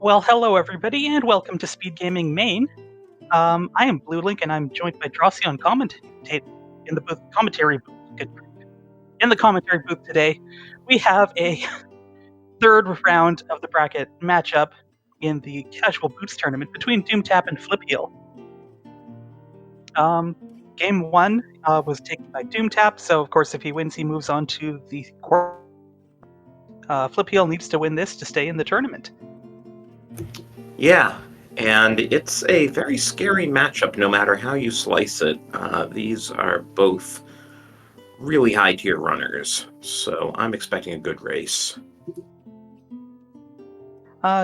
Well, hello everybody, and welcome to SpeedGaming Main. I am Blue Link, and I'm joined by Drosy on in the commentary booth. In the commentary booth today, we have a third round of the bracket matchup in the Casual Boots tournament between Doomtap and Flipheal. Game one was taken by Doomtap, so of course if he wins, he moves on to the quarter. Flipheal needs to win this to stay in the tournament. Yeah, and it's a very scary matchup no matter how you slice it. These are both really high-tier runners, so I'm expecting a good race.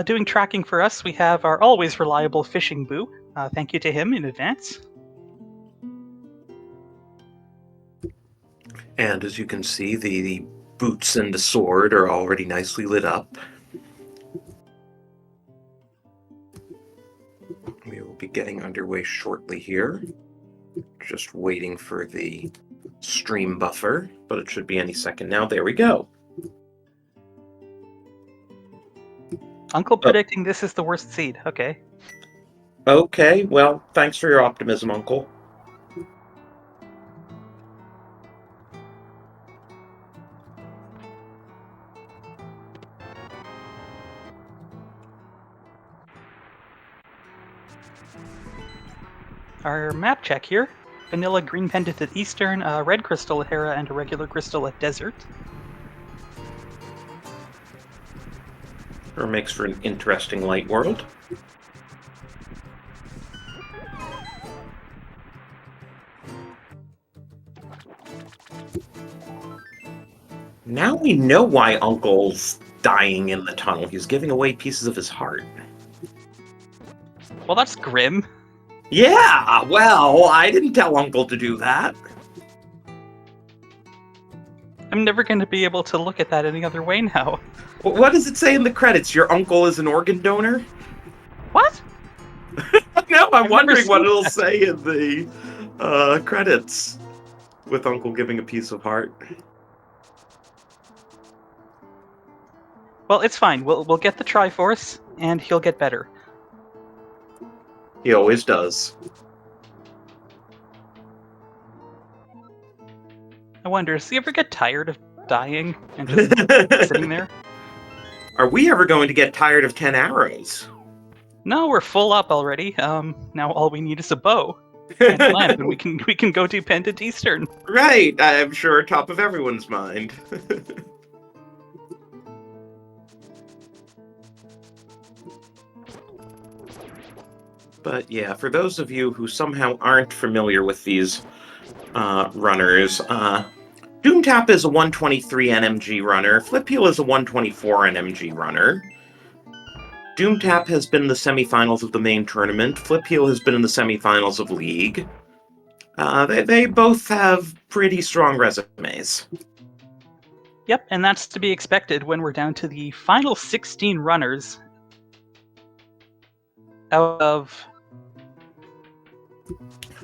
Doing tracking for us, we have our always reliable Fishing Boo. Thank you to him in advance. And as you can see, the boots and the sword are already nicely lit up. We will be getting underway shortly here. Just waiting for the stream buffer, but it should be any second now. There we go. Uncle predicting this is the worst seed. Okay. Okay, well, thanks for your optimism, Uncle. Our map check here. Vanilla green pendant at Eastern, red crystal at Hera, and a regular crystal at Desert. Or makes for an interesting light world. Now we know why Uncle's dying in the tunnel. He's giving away pieces of his heart. Well, that's grim. Yeah, well, I didn't tell Uncle to do that. I'm never going to be able to look at that any other way now. What does it say in the credits? Your uncle is an organ donor? What? No, I'm wondering what it'll that. say in the credits with Uncle giving a piece of heart. Well, it's fine. We'll get the Triforce, and he'll get better. He always does. I wonder, does he ever get tired of dying and just sitting there? Are we ever going to get tired of 10 arrows? No, we're full up already. Now all we need is a bow and lamp, and we can go do Pendant Eastern. Right, I'm sure top of everyone's mind. But yeah, for those of you who somehow aren't familiar with these runners, Doomtap is a 123 NMG runner, Flipheal is a 124 NMG runner. Doomtap has been in the semifinals of the main tournament, Flipheal has been in the semifinals of League. They both have pretty strong resumes. Yep, and that's to be expected when we're down to the final 16 runners out of...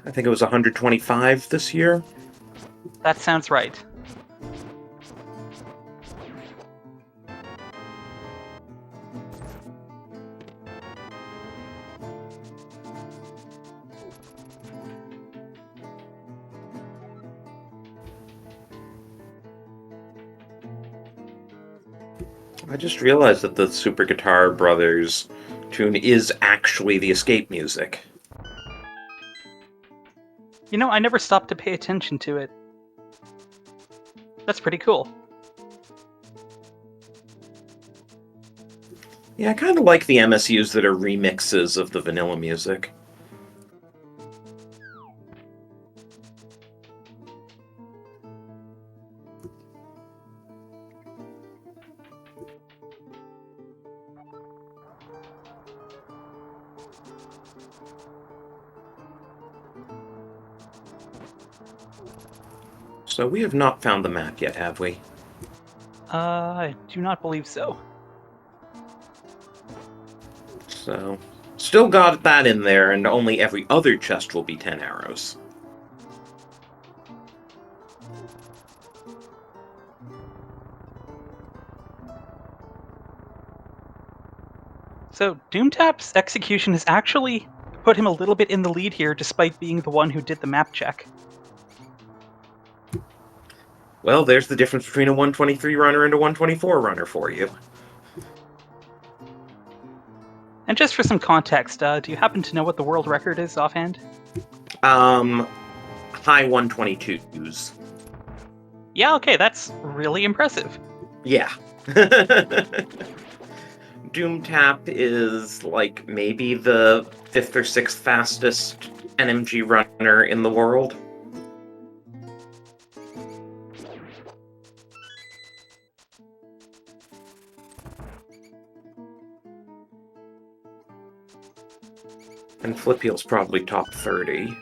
I think it was 125 this year. That sounds right. I just realized that the Super Guitar Brothers tune is actually the escape music. You know, I never stopped to pay attention to it. That's pretty cool. Yeah, I kind of like the MSUs that are remixes of the vanilla music. So we have not found the map yet, have we? I do not believe so. So, still got that in there, and only every other chest will be 10 arrows. So Doomtap's execution has actually put him a little bit in the lead here, despite being the one who did the map check. Well, there's the difference between a 123 runner and a 124 runner for you. And just for some context, do you happen to know what the world record is offhand? High 122s. Yeah, okay, that's really impressive. Yeah. Doomtap is like maybe the 5th or 6th fastest NMG runner in the world. And Flipheal's probably top 30.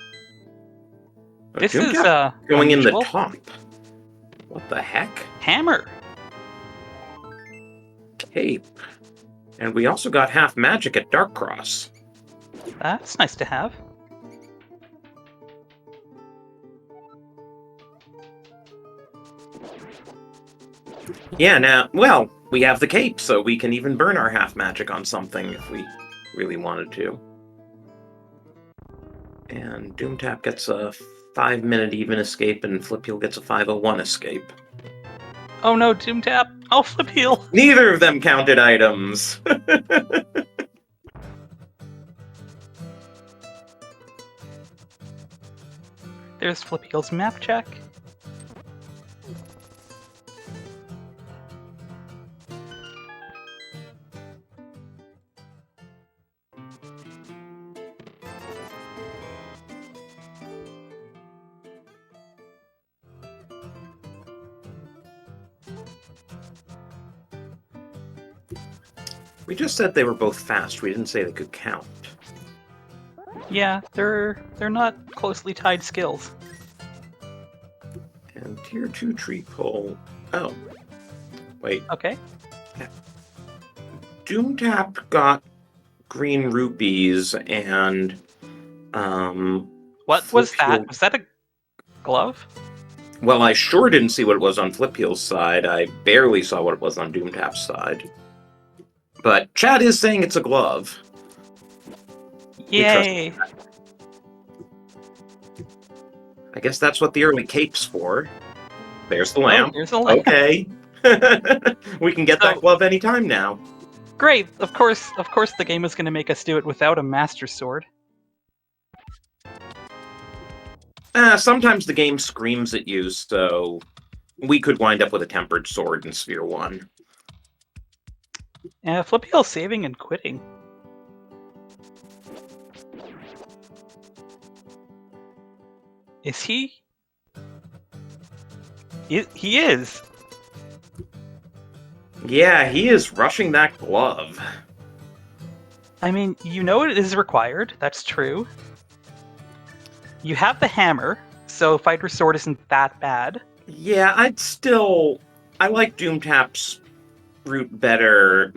But This is going in the unusual. top. What the heck? Hammer. Cape. And we also got half magic at Dark Cross. That's nice to have. Yeah, now, well, we have the cape, so we can even burn our half magic on something if we really wanted to. And Doomtap gets a 5-minute even escape, and Flipheal gets a 5:01 escape. Oh no, Doomtap! Oh, Flipheal! Neither of them counted items! There's Flipheal's map check. We just said they were both fast. We didn't say they could count. Yeah, they're not closely tied skills. And tier 2 tree pull. Oh. Wait. Okay. Doomtap got green rupees and What was that? Flipheal- Was that a glove? Well, I sure didn't see what it was on Flipheal's side. I barely saw what it was on Doomtap's side. But chat is saying it's a glove. Yay! I guess that's what the early cape's for. There's the lamp. There's a lamp. Okay. We can get that glove anytime now. Great. Of course the game is going to make us do it without a master sword. Sometimes the game screams at you, so we could wind up with a tempered sword in Sphere 1. Flipheal saving and quitting. Is he? He is. Yeah, he is rushing that glove. I mean, you know it is required. That's true. You have the hammer, so Fighter Sword isn't that bad. Yeah, I like Doomtap's route better,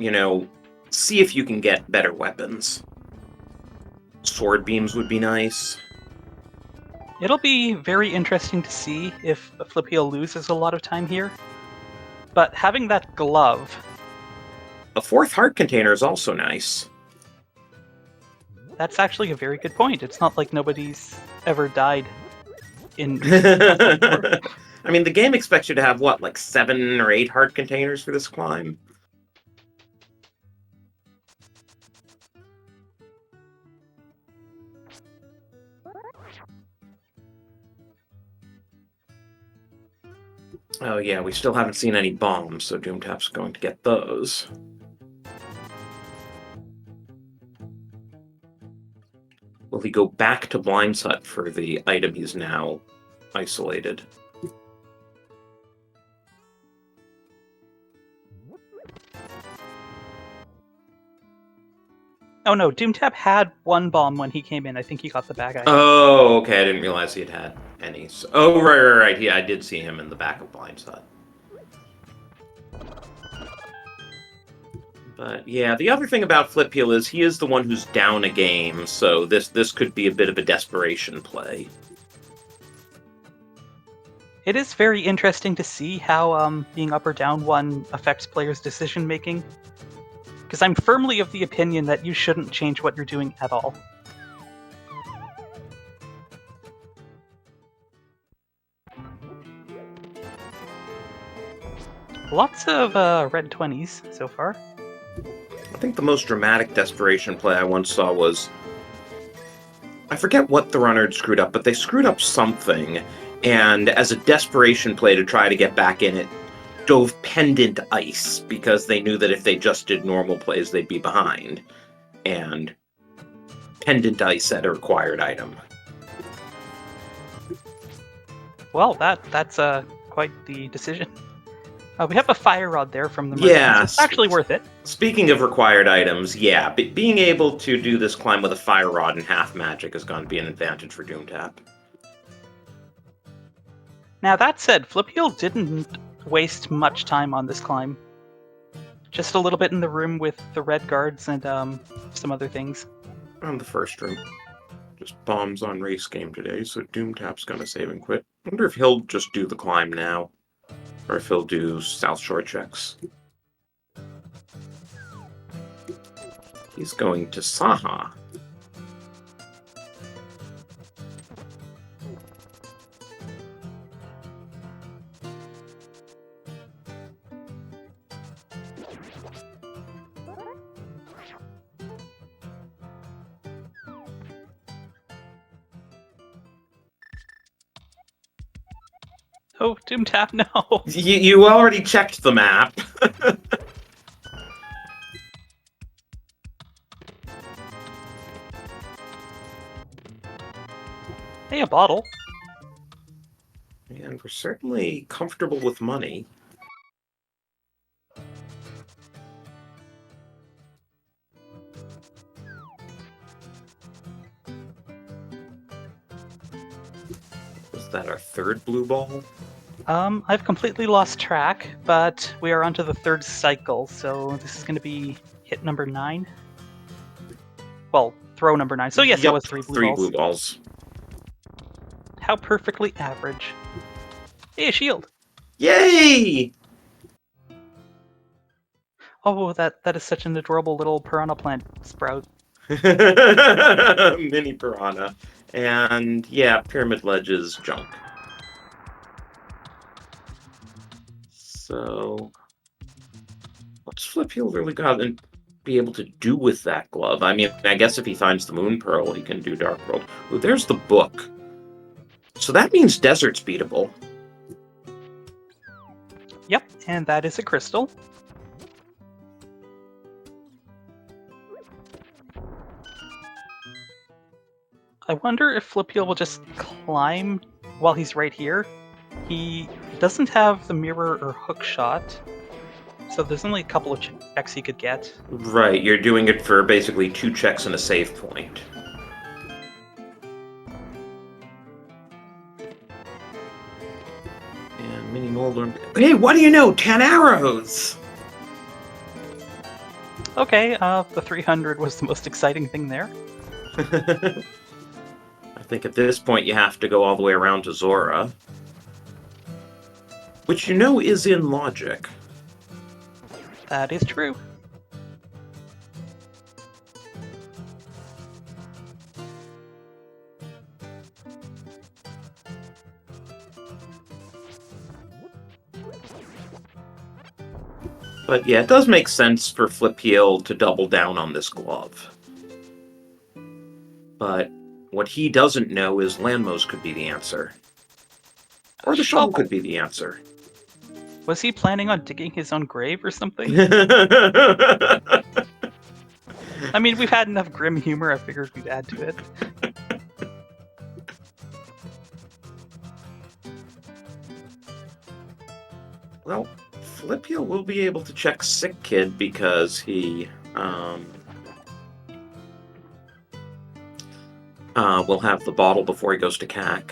see if you can get better weapons. Sword beams would be nice. It'll be very interesting to see if Flipheal loses a lot of time here. But having that glove... A 4th heart container is also nice. That's actually a very good point. It's not like nobody's ever died in... I mean, the game expects you to have, what, like 7 or 8 heart containers for this climb? Oh yeah, we still haven't seen any bombs, so Doomtap's going to get those. Will he go back to Blind's Hut for the item he's now isolated? Oh no, Doomtap had one bomb when he came in. I think he got the bag item. Oh, okay, I didn't realize he had any. Oh, right. Yeah, I did see him in the back of Blind's Hut. But yeah, the other thing about Flipheal is he is the one who's down a game, so this could be a bit of a desperation play. It is very interesting to see how being up or down one affects players' decision making. Because I'm firmly of the opinion that you shouldn't change what you're doing at all. Lots of red 20s so far. I think the most dramatic desperation play I once saw was... I forget what the runner had screwed up, but they screwed up something, and as a desperation play to try to get back in it, dove pendant ice, because they knew that if they just did normal plays, they'd be behind. And pendant ice at a required item. Well, that's quite the decision. We have a fire rod there from the merchants. Yeah, It's actually worth it. Speaking of required items, yeah, being able to do this climb with a fire rod and half magic is going to be an advantage for Doomtap. Now that said, Flipheal didn't waste much time on this climb. Just a little bit in the room with the red guards and some other things. On the first room. Just bombs on race game today, so Doomtap's going to save and quit. I wonder if he'll just do the climb now. Or if he'll do South Shore checks. He's going to Saha. Oh, Doomtap, no! You already checked the map. Hey, a bottle. And we're certainly comfortable with money. Was that our third blue ball? I've completely lost track, but we are onto the third cycle, so this is going to be hit number 9. Well, throw number 9. So yes, Yep, it was 3 blue balls. 3 blue balls. How perfectly average. Hey, a shield! Yay! Oh, that is such an adorable little piranha plant sprout. Mini piranha. And yeah, pyramid ledge is junk. So, what's Flipheal really got to be able to do with that glove? I mean, I guess if he finds the Moon Pearl, he can do Dark World. Ooh, there's the book. So that means Desert's beatable. Yep, and that is a crystal. I wonder if Flipheal will just climb while he's right here. He doesn't have the mirror or hook shot, so there's only a couple of checks he could get. Right, you're doing it for basically 2 checks and a save point. And Mini Molder. Hey, what do you know? 10 arrows! Okay, the 300 was the most exciting thing there. I think at this point you have to go all the way around to Zora. Which you know is in logic. That is true. But yeah, it does make sense for Flipheal to double down on this glove. But what he doesn't know is Landmos could be the answer. Or the shovel could be the answer. Was he planning on digging his own grave or something? I mean, we've had enough grim humor, I figured we'd add to it. Well, Flipheal will be able to check Sick Kid because he will have the bottle before he goes to CAC.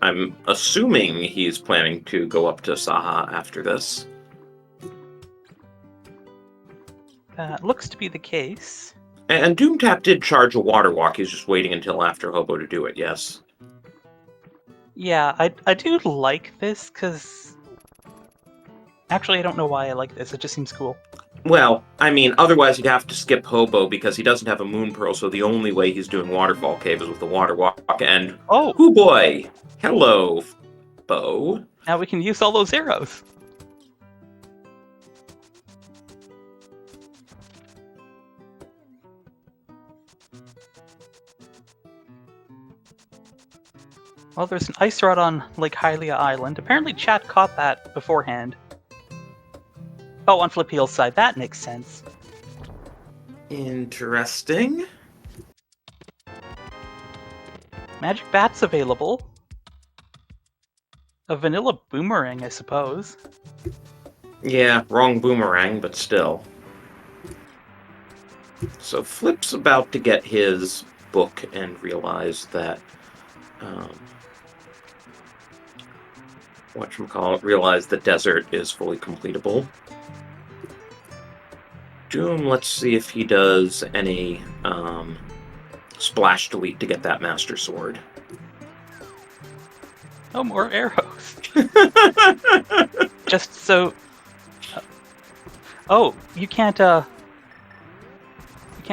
I'm assuming he's planning to go up to Saha after this. That looks to be the case. And Doomtap did charge a water walk. He's just waiting until after Hobo to do it, yes? Yeah, I do like this, because... Actually, I don't know why I like this. It just seems cool. Well, I mean, otherwise he'd have to skip Hobo because he doesn't have a Moon Pearl, so the only way he's doing Waterfall Cave is with the Water Walk, and... Oh! Hoo boy! Hello, Bo. Now we can use all those arrows. Well, there's an ice rod on Lake Hylia Island. Apparently chat caught that beforehand. Oh, on Flipheal's side. That makes sense. Interesting. Magic Bat's available. A vanilla boomerang, I suppose. Yeah, wrong boomerang, but still. So Flip's about to get his book and realize that... whatchamacallit, realize the desert is fully completable. Doom, let's see if he does any splash delete to get that Master Sword. Oh, more arrows. Just so... oh, you can't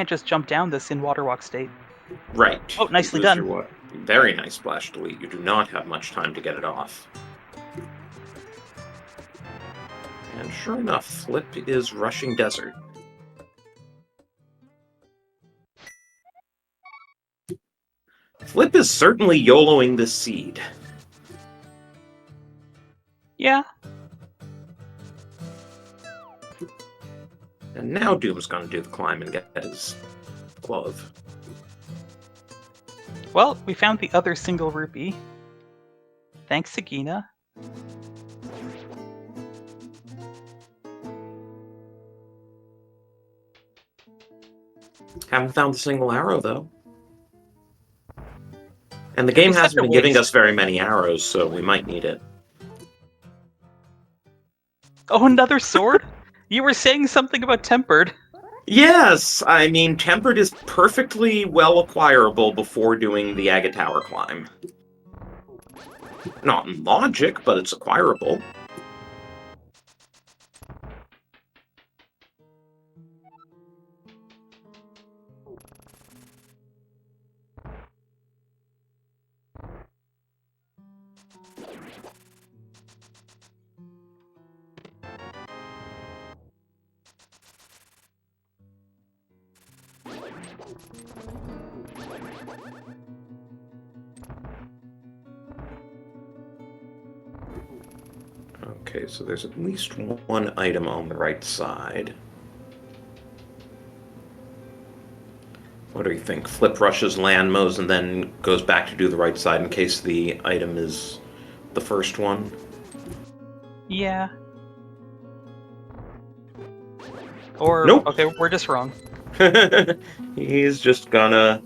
just jump down this in Waterwalk state. Right. Oh, nicely done. Very nice splash delete. You do not have much time to get it off. And sure enough, Flip is rushing desert. Flip is certainly YOLOing this seed. Yeah. And now Doom's gonna do the climb and get his glove. Well, we found the other single rupee. Thanks, Sagina. Haven't found the single arrow, though. And the game hasn't been giving us very many arrows, so we might need it. Oh, another sword? You were saying something about Tempered. Yes! I mean, Tempered is perfectly well acquirable before doing the Aga Tower climb. Not in logic, but it's acquirable. Okay, so there's at least one item on the right side. What do you think? Flip rushes land mows and then goes back to do the right side in case the item is the first one? Yeah. Or, nope. Okay, we're just wrong. He's just gonna...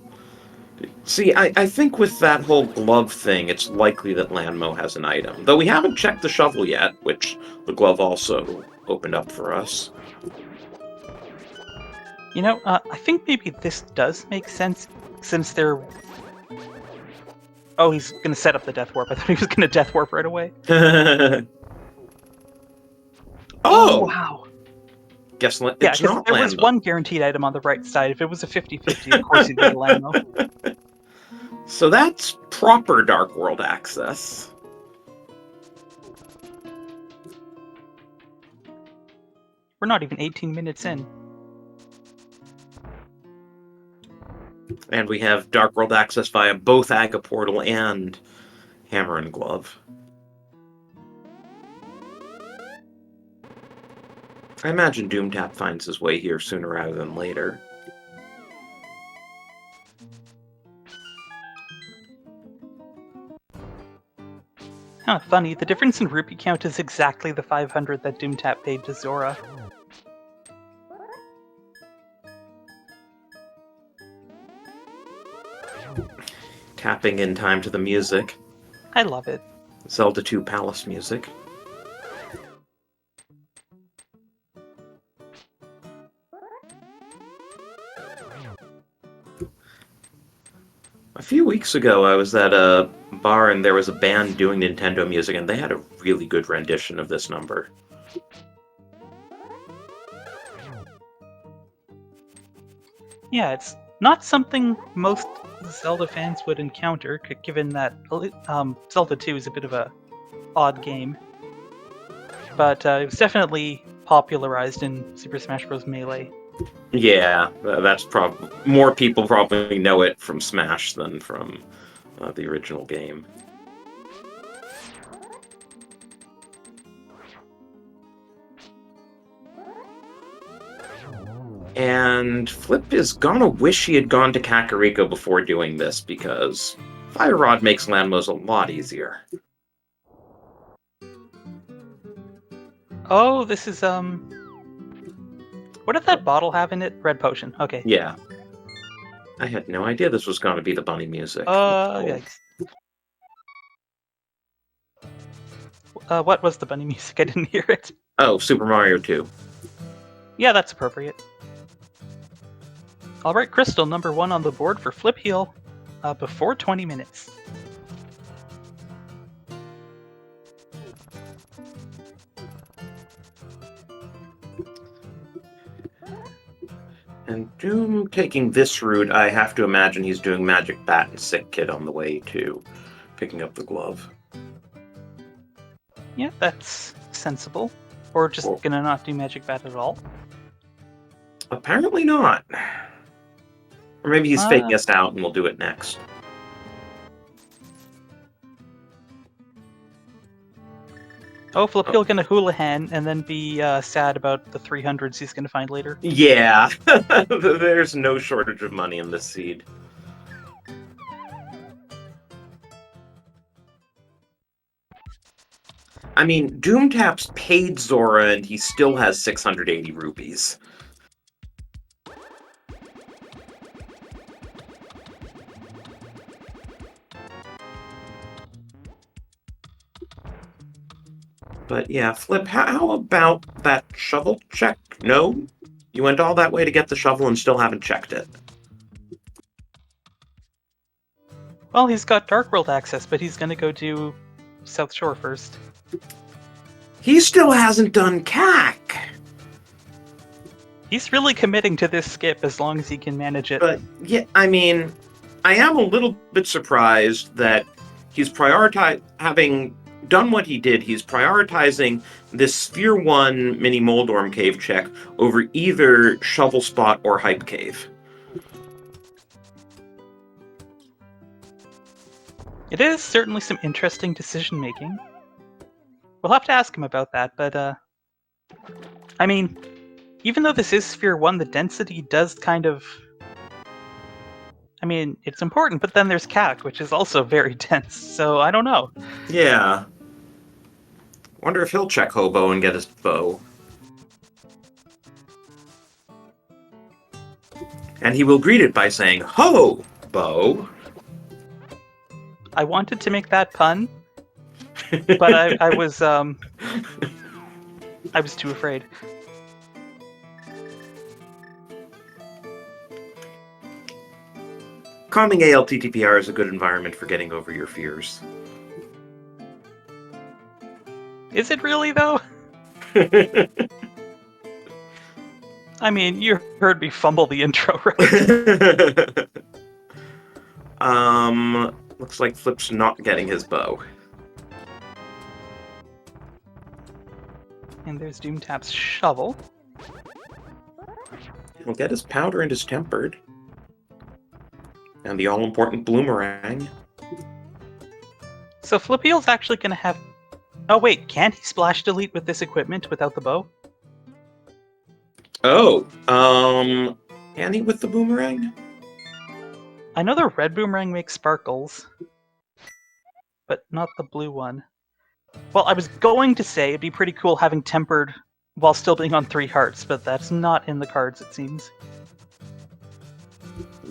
See, I think with that whole glove thing, it's likely that Landmo has an item. Though we haven't checked the shovel yet, which the glove also opened up for us. You know, I think maybe this does make sense, since they're... Oh, he's gonna set up the Death Warp. I thought he was gonna Death Warp right away. Oh! Wow. Guess it's yeah, not there Landmo. was one guaranteed item on the right side. If it was a 50-50, of course he'd get Landmo. So that's proper Dark World access. We're not even 18 minutes in. And we have Dark World access via both Aga Portal and Hammer and Glove. I imagine Doomtap finds his way here sooner rather than later. Huh, funny. The difference in rupee count is exactly the 500 that Doomtap paid to Zora. Tapping in time to the music. I love it. Zelda 2 Palace music. A few weeks ago, I was at a bar and there was a band doing Nintendo music, and they had a really good rendition of this number. Yeah, it's not something most Zelda fans would encounter, given that Zelda 2 is a bit of a odd game. But it was definitely popularized in Super Smash Bros. Melee. Yeah, that's probably more people probably know it from Smash than from the original game. And Flip is gonna wish he had gone to Kakariko before doing this, because Fire Rod makes Landmos a lot easier. Oh, this is what did that bottle have in it? Red potion. Okay. Yeah. I had no idea this was gonna be the bunny music. Yikes. What was the bunny music? I didn't hear it. Oh, Super Mario 2. Yeah, that's appropriate. Alright, Crystal, number 1 on the board for Flipheal before 20 minutes. And Doom taking this route, I have to imagine he's doing Magic Bat and Sick Kid on the way to picking up the glove. Yeah, that's sensible. Or just gonna not do Magic Bat at all. Apparently not. Or maybe he's faking us out and we'll do it next. Oh, Flipheal gonna Houlihan and then be sad about the 300s he's gonna find later. Yeah, there's no shortage of money in this seed. I mean, Doomtap's paid Zora and he still has 680 rupees. But yeah, Flip, how about that shovel check? No? You went all that way to get the shovel and still haven't checked it. Well, he's got Dark World access, but he's gonna go do South Shore first. He still hasn't done CAC! He's really committing to this skip as long as he can manage it. But yeah, I mean, I am a little bit surprised that he's having done what he did, he's prioritizing this Sphere 1 mini Moldorm cave check over either Shovel Spot or Hype Cave. It is certainly some interesting decision making. We'll have to ask him about that, but I mean, even though this is Sphere 1, the density does kind of... I mean, it's important, but then there's CAC, which is also very dense, so I don't know. Yeah. Wonder if he'll check Hobo and get his bow. And he will greet it by saying, "Ho, bow." I wanted to make that pun, but I was too afraid. Calming ALTTPR is a good environment for getting over your fears. Is it really, though? I mean, you heard me fumble the intro, right? Looks like Flip's not getting his bow. And there's Doomtap's shovel. He'll get his powder and his tempered. And the all-important bloomerang. So Flipheal's actually going to have... Oh wait, can he splash delete with this equipment without the bow? Oh, can he with the boomerang? I know the red boomerang makes sparkles, but not the blue one. Well, I was going to say it'd be pretty cool having tempered while still being on 3 hearts, but that's not in the cards, it seems.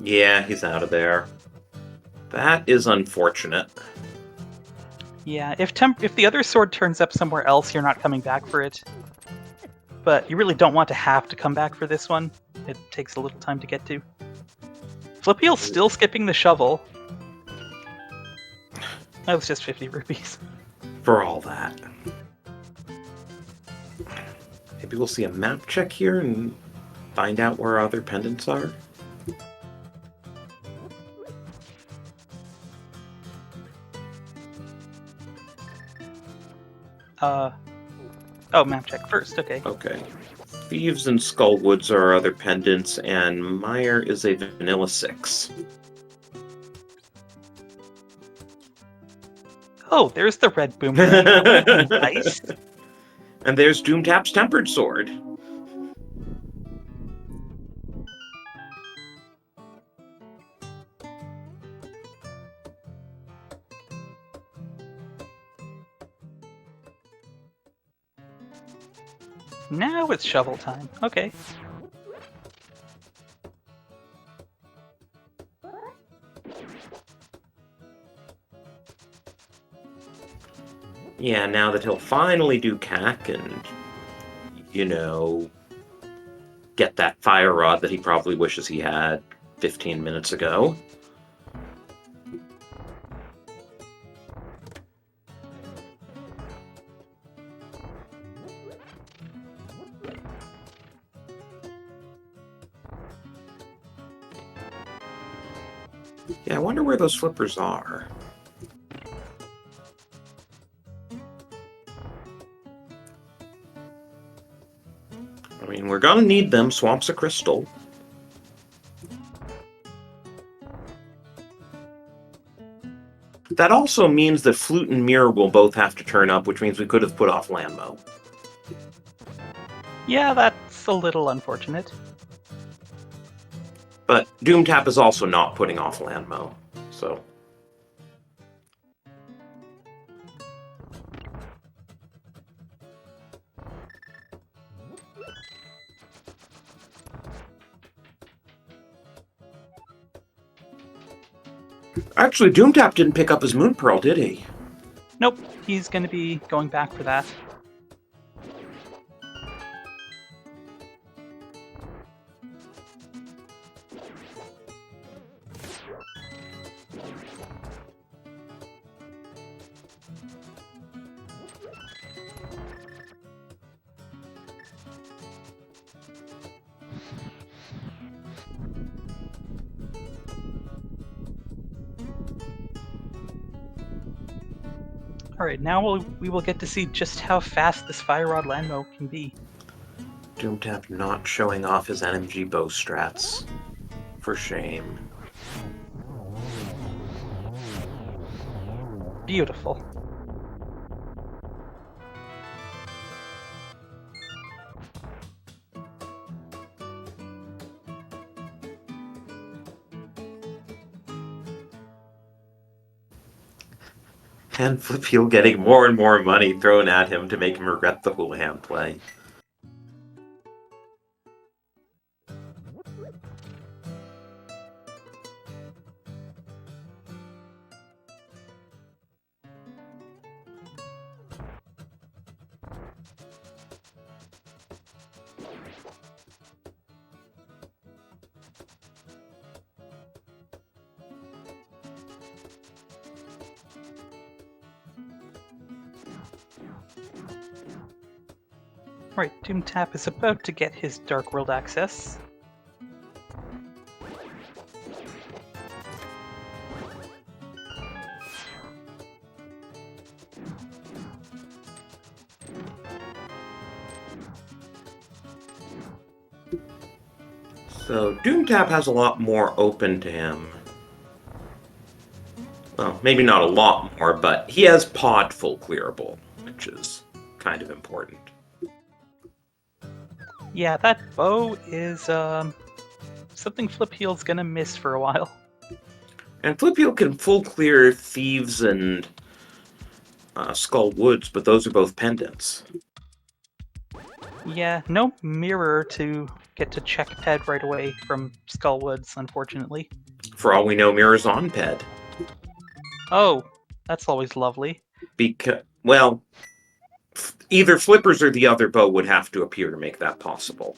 Yeah, he's out of there. That is unfortunate. Yeah, if the other sword turns up somewhere else, you're not coming back for it. But you really don't want to have to come back for this one. It takes a little time to get to. Flipheal's still skipping the shovel. That was just 50 rupees. For all that. Maybe we'll see a map check here and find out where other pendants are. Oh, map check first, okay. Okay. Thieves and Skullwoods are our other pendants, and Meyer is a vanilla 6. Oh, there's the red boomerang. Nice. And there's Doomtap's Tempered Sword. Now it's shovel time. Okay. Yeah, now that he'll finally do CAC and, you know, get that fire rod that he probably wishes he had 15 minutes ago. Yeah, I wonder where those flippers are. I mean, we're gonna need them. Swamp's a crystal. That also means that Flute and Mirror will both have to turn up, which means we could have put off Landmo. Yeah, that's a little unfortunate. But Doomtap is also not putting off Landmo, so... Actually, Doomtap didn't pick up his Moon Pearl, did he? Nope, he's going to be going back for that. Alright, now we will get to see just how fast this Fire Rod Landmo can be. Doomtap not showing off his NMG bow strats. For shame. Beautiful. And Flipheal getting more and more money thrown at him to make him regret the Houlihan play. Right, Doomtap is about to get his Dark World access. So Doomtap has a lot more open to him. Well, maybe not a lot more, but he has pod full clearable, which is kind of important. Yeah, that bow is something Flipheal's gonna miss for a while. And Flipheal can full clear Thieves and Skull Woods, but those are both pendants. Yeah, no mirror to get to check Ped right away from Skullwoods, unfortunately. For all we know, Mirror's on Ped. Oh, that's always lovely. Because, well, either Flippers or the other bow would have to appear to make that possible.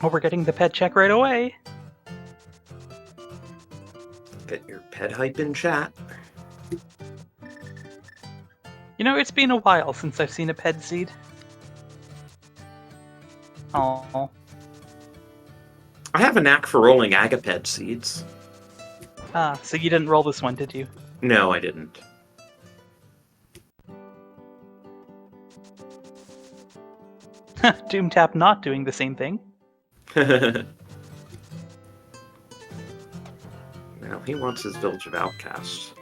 Oh, we're getting the Ped check right away. Get your Ped hype in chat. You know, it's been a while since I've seen a ped seed. Oh. I have a knack for rolling agaped seeds. Ah, so you didn't roll this one, did you? No, I didn't. Doomtap not doing the same thing. Well, he wants his Village of Outcasts.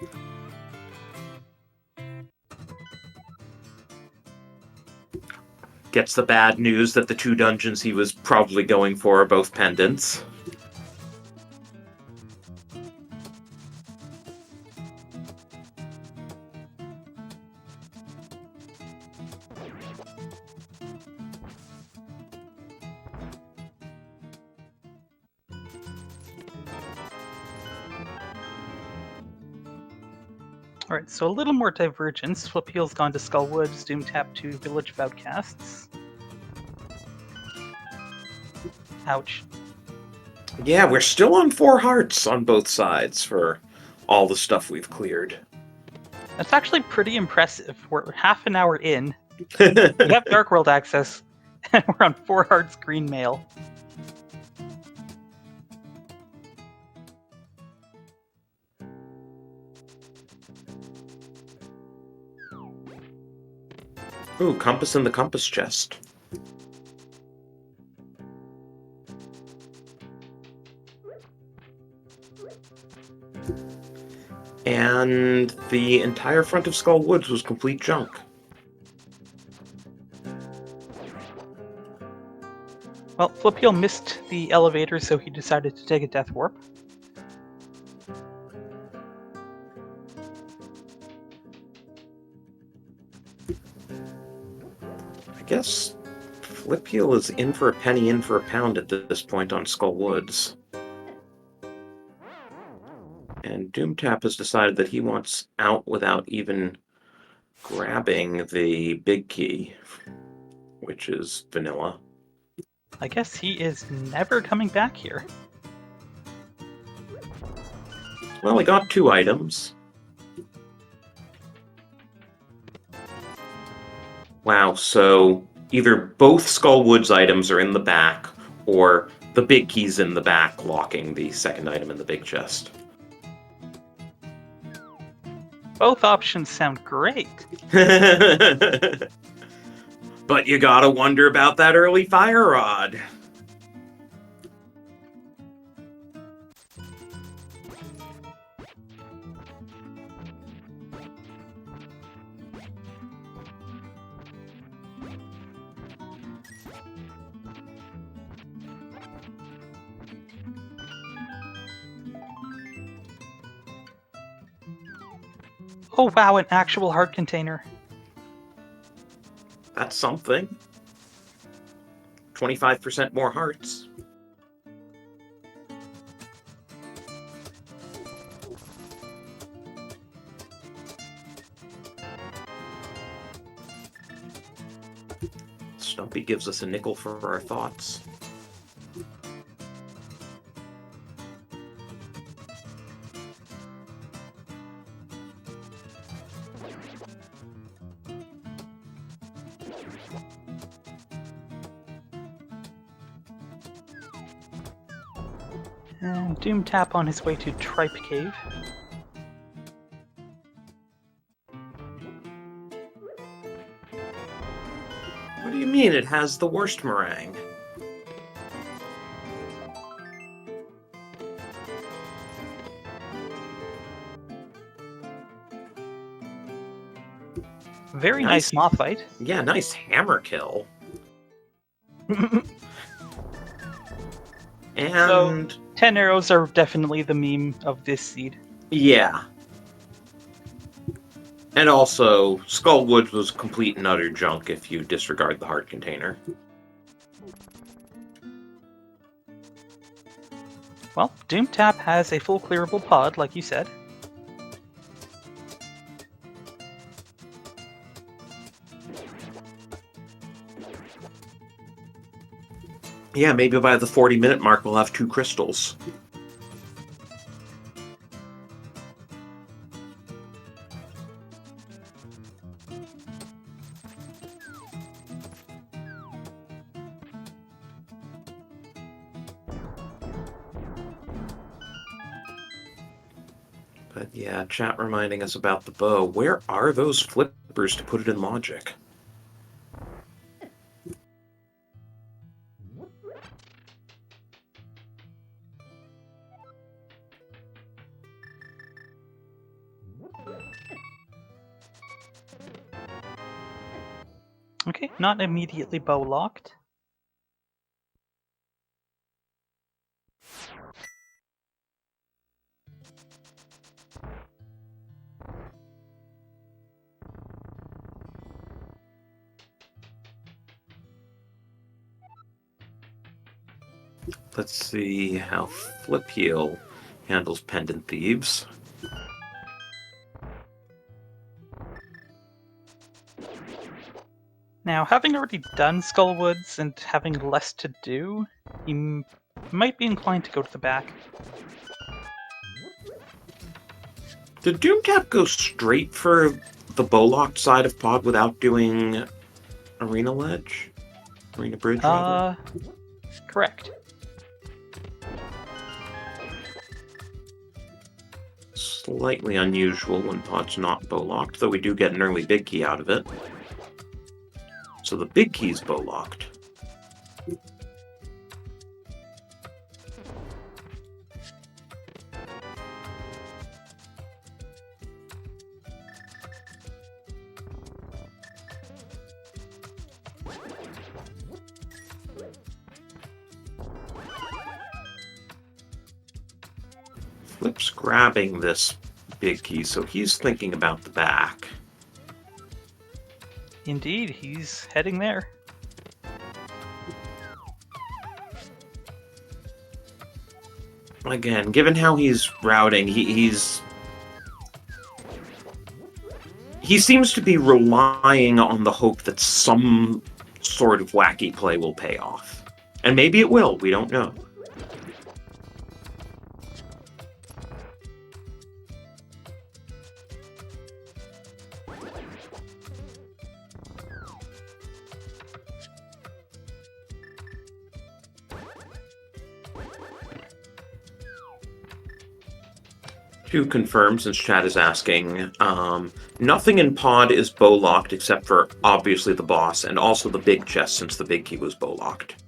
Gets the bad news that the 2 dungeons he was probably going for are both pendants. Alright, so a little more divergence. Flipheal's gone to Skullwoods, Doomtap to Village of Outcasts. Ouch. Yeah, we're still on 4 hearts on both sides for all the stuff we've cleared. That's actually pretty impressive. We're half an hour in. We have Dark World access, and we're on 4 hearts green mail. Ooh, compass in the compass chest. And the entire front of Skull Woods was complete junk. Well, Flipheal missed the elevator, so he decided to take a Death Warp. I guess Flipheal is in for a penny, in for a pound at this point on Skull Woods. And Doomtap has decided that he wants out without even grabbing the big key, which is vanilla. I guess he is never coming back here. Well, he got 2 items. Wow, so either both Skullwoods items are in the back, or the big key's in the back, locking the second item in the big chest. Both options sound great. But you gotta wonder about that early fire rod. Oh wow, an actual heart container. That's something. 25% more hearts. Stumpy gives us a nickel for our thoughts. And Doomtap on his way to Tripe Cave. What do you mean it has the worst meringue? Very nice moth fight. Yeah, nice hammer kill. And... So, 10 arrows are definitely the meme of this seed. yeah. And also, Skullwoods was complete and utter junk if you disregard the heart container. Well, Doomtap has a full clearable pod, like you said. Yeah, maybe by the 40-minute mark we'll have 2 crystals. But yeah, chat reminding us about the bow. Where are those flippers to put it in logic? Okay, not immediately bow locked. Let's see how Flipheal handles Pendant Thieves. Now, having already done Skullwoods and having less to do, he might be inclined to go to the back. Did Doomtap go straight for the bow-locked side of pod without doing Arena Ledge? Arena Bridge, rather? Correct. Slightly unusual when pod's not bow-locked, though we do get an early big key out of it. So the big key's bow-locked. Flip's grabbing this big key, so he's thinking about the back. Indeed, he's heading there. Again, given how he's routing, he seems to be relying on the hope that some sort of wacky play will pay off. And maybe it will, we don't know. To confirm, since chat is asking, nothing in pod is bow locked except for obviously the boss and also the big chest, since the big key was bow locked.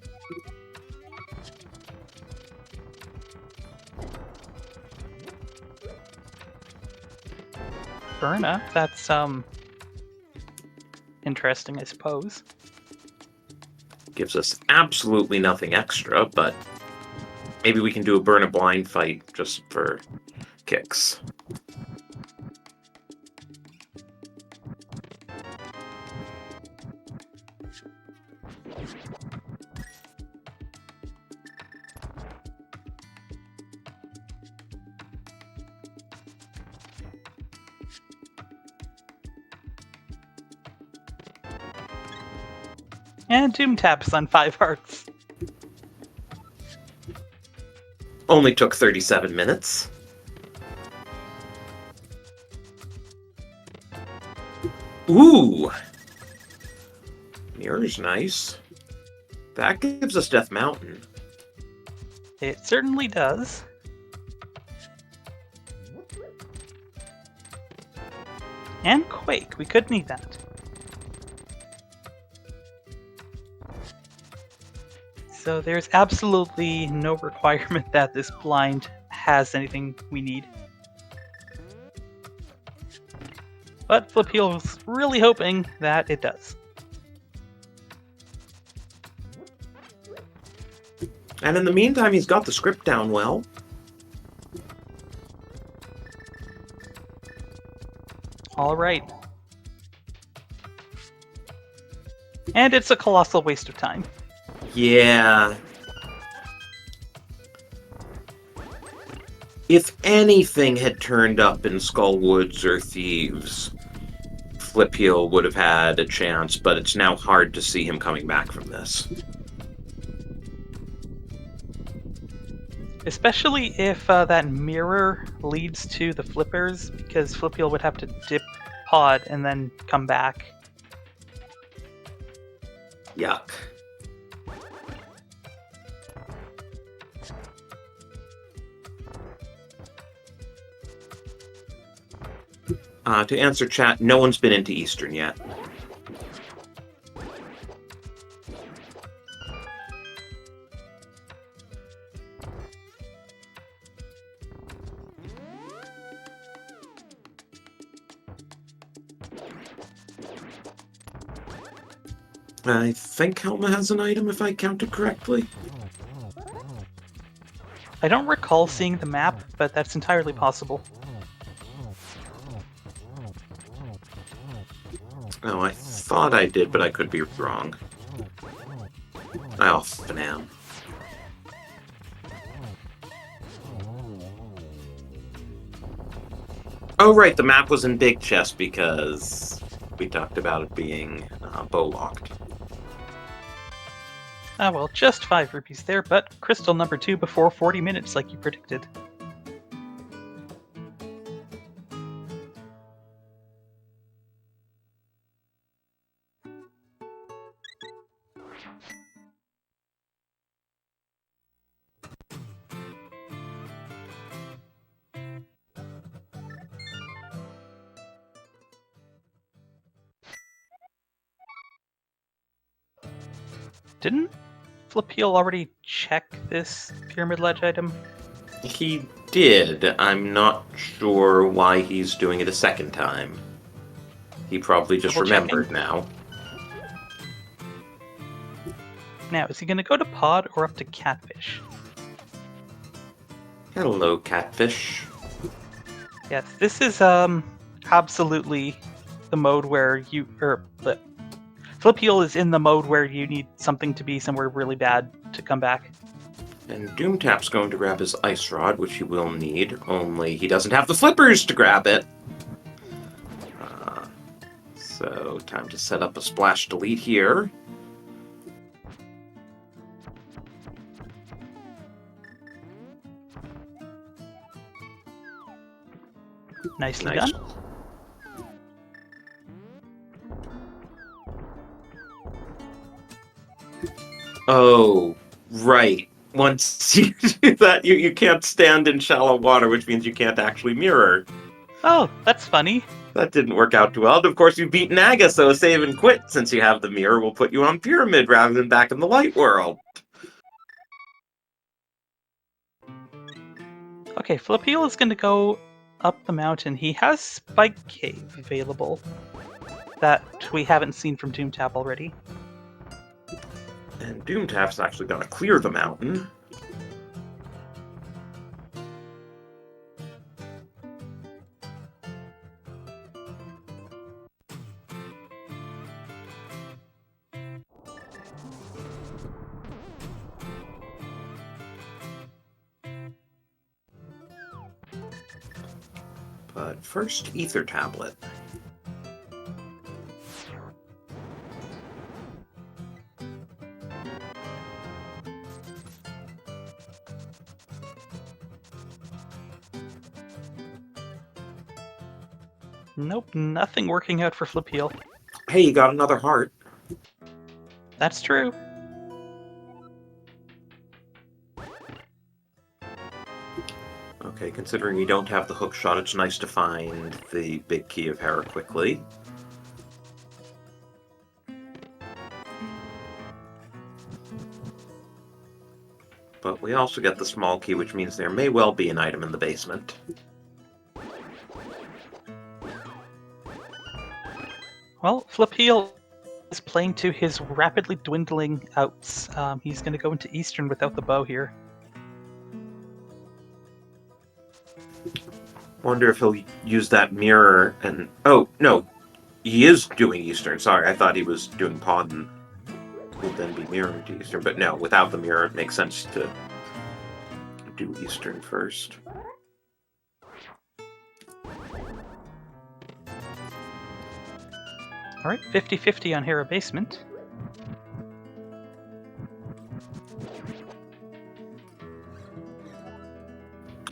Burna, that's interesting, I suppose. Gives us absolutely nothing extra, but maybe we can do a burn a blind fight just for kicks. And Doomtap's on 5 hearts. Only took 37 minutes. Ooh! Mirror's nice. That gives us Death Mountain. It certainly does. And Quake, we could need that. So there's absolutely no requirement that this blind has anything we need. But Flipheal was really hoping that it does. And in the meantime, he's got the script down well. All right. And it's a colossal waste of time. Yeah. If anything had turned up in Skullwoods or Thieves, Flipheal would have had a chance, but it's now hard to see him coming back from this. Especially if that mirror leads to the flippers, because Flipheal would have to dip pod and then come back. Yuck. To answer chat, no one's been into Eastern yet. I think Helma has an item, if I counted correctly. I don't recall seeing the map, but that's entirely possible. Oh, I thought I did, but I could be wrong. I often am. Oh, right, the map was in Big Chest because we talked about it being bow-locked. Ah well, just 5 rupees there, but crystal number 2 before 40 minutes like you predicted. Didn't Flipheal already check this Pyramid Ledge item? He did. I'm not sure why he's doing it a second time. He probably just Double-checking. remembered now. Now, is he going to go to Pod or up to Catfish? Hello, Catfish. Yes, this is absolutely the mode where you Flipheal is in the mode where you need something to be somewhere really bad to come back. And Doomtap's going to grab his Ice Rod, which he will need, only he doesn't have the flippers to grab it. So, time to set up a splash delete here. Nicely Nice. done. Oh, right. Once you do that, you can't stand in shallow water, which means you can't actually mirror. Oh, that's funny. That didn't work out too well. And of course, you beat Naga, so save and quit. Since you have the mirror, will put you on Pyramid rather than back in the light world. Okay, Flipheal is going to go up the mountain. He has Spike Cave available that we haven't seen from Doomtap already. And Doomtap's actually going to clear the mountain. But first, Ether Tablet. Nope, nothing working out for Flipheal. Hey, you got another heart. That's true. Okay, considering you don't have the hook shot, it's nice to find the big key of Hera quickly. But we also get the small key, which means there may well be an item in the basement. Well, Flipheal is playing to his rapidly dwindling outs. He's going to go into Eastern without the bow here. Wonder if he'll use that mirror and... Oh, no. He is doing Eastern. Sorry, I thought he was doing Pod and would then be mirrored to Eastern. But no, without the mirror, it makes sense to do Eastern first. Alright, 50-50 on Hera Basement.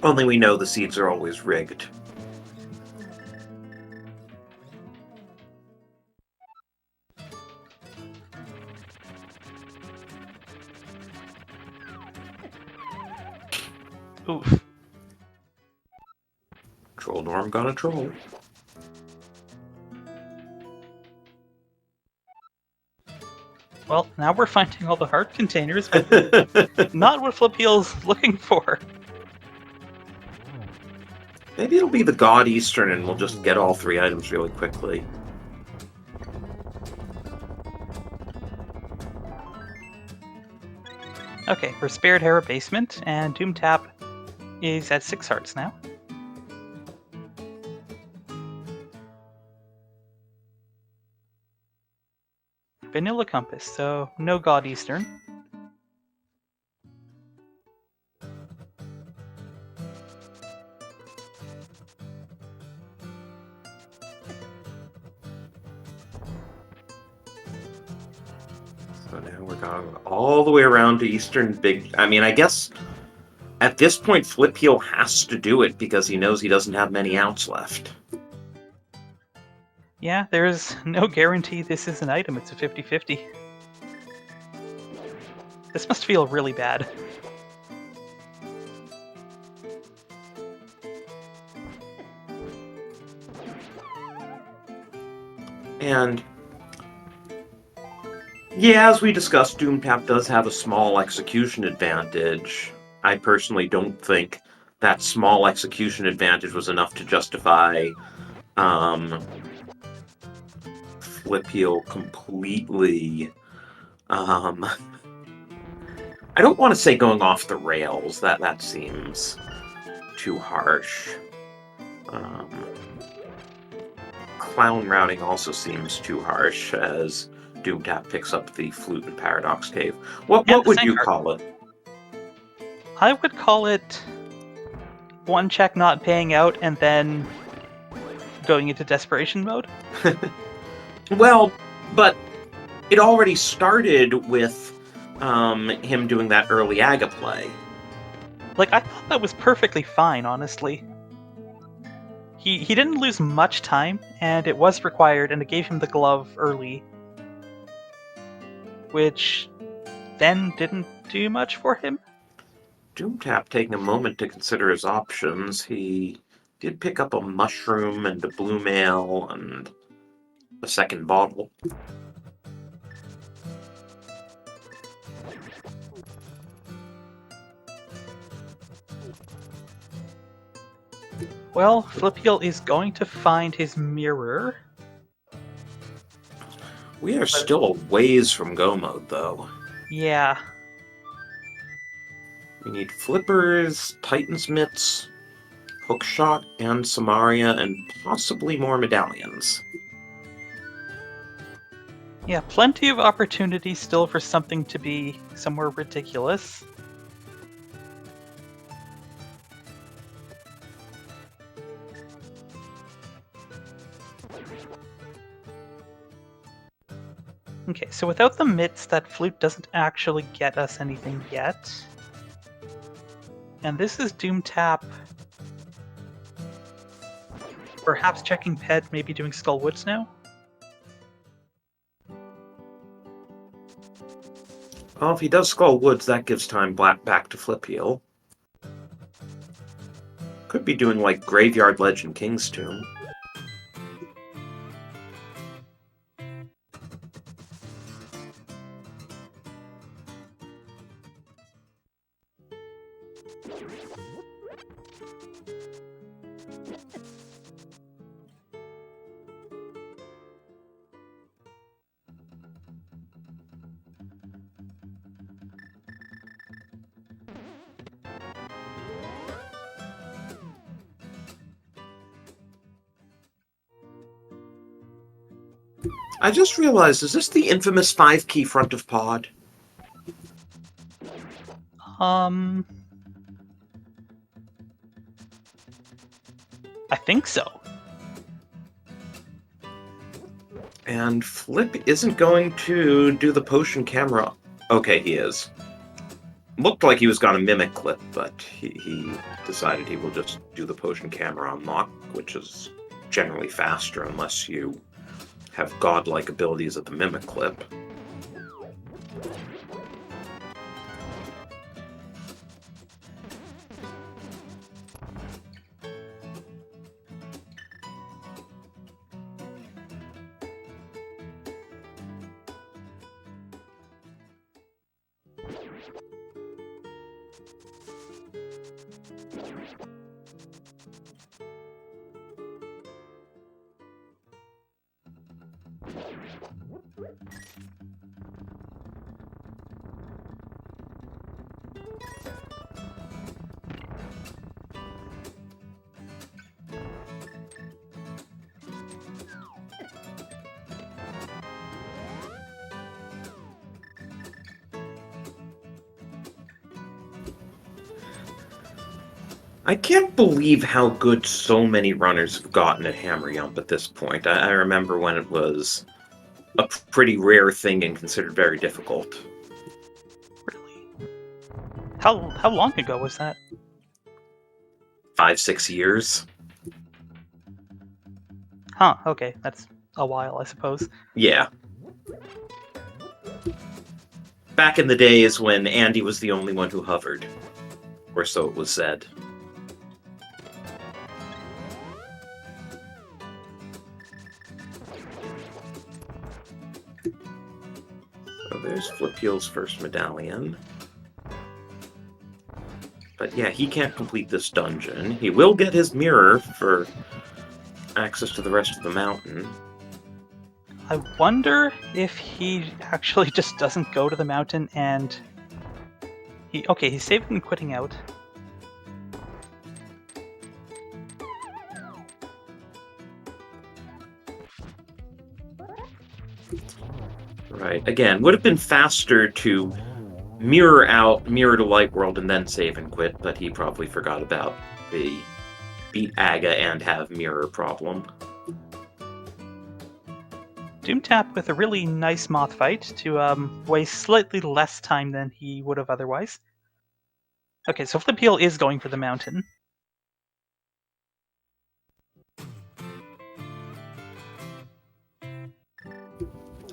Only we know the seeds are always rigged. Oof. Troll Norm got a troll. Well, now we're finding all the heart containers, but not what Flipheal's looking for. Maybe it'll be the God Eastern and we'll just get all 3 items really quickly. Okay, we're spared Hera Basement, and Doomtap is at 6 hearts now. Vanilla Compass, so no God Eastern. So now we're going all the way around to Eastern Big... I mean, I guess at this point Flipheal has to do it because he knows he doesn't have many outs left. Yeah, there's no guarantee this is an item, it's a 50-50. This must feel really bad. And yeah, as we discussed, Doomtap does have a small execution advantage. I personally don't think that small execution advantage was enough to justify Flipheal completely. I don't want to say going off the rails. That seems too harsh. Clown routing also seems too harsh, as Doomtap picks up the flute in Paradox Cave. What would you call it? I would call it one check not paying out and then going into desperation mode. Well, but it already started with him doing that early Aga play. Like, I thought that was perfectly fine, honestly. He didn't lose much time, and it was required, and it gave him the glove early. Which then didn't do much for him. Doomtap taking a moment to consider his options. He did pick up a mushroom and a blue mail and a second bottle. Well, Flipheal is going to find his mirror. We are still a ways from go mode, though. Yeah. We need flippers, Titan's mitts, hookshot, and Samaria, and possibly more medallions. Yeah, plenty of opportunity still for something to be somewhere ridiculous. Okay, so without the mitts, that flute doesn't actually get us anything yet. And this is Doomtap. Perhaps checking Ped, maybe doing Skull Woods now? Well, if he does Skull Woods, that gives time back to Flipheal. Could be doing, like, Graveyard Legend King's Tomb. I just realized, is this the infamous 5-key front of pod? I think so. And Flip isn't going to do the potion camera. Okay, he is. Looked like he was going to mimic Clip, but he decided he will just do the potion camera unlock, which is generally faster unless you have godlike abilities at the mimic Clip. I can't believe how good so many runners have gotten at Hammer Jump at this point. I remember when it was a pretty rare thing and considered very difficult. Really? How long ago was that? 5-6 years. Huh, okay, that's a while, I suppose. Yeah. Back in the days when Andy was the only one who hovered. Or so it was said. So there's Flipheal's first medallion. But yeah, he can't complete this dungeon. He will get his mirror for access to the rest of the mountain. I wonder if he actually just doesn't go to the mountain and... he's saving and quitting out. Right. Again, would have been faster to mirror to Light World and then save and quit, but he probably forgot about the beat Aga and have mirror problem. Doomtap with a really nice moth fight to waste slightly less time than he would have otherwise. Okay, so Flipheal is going for the mountain.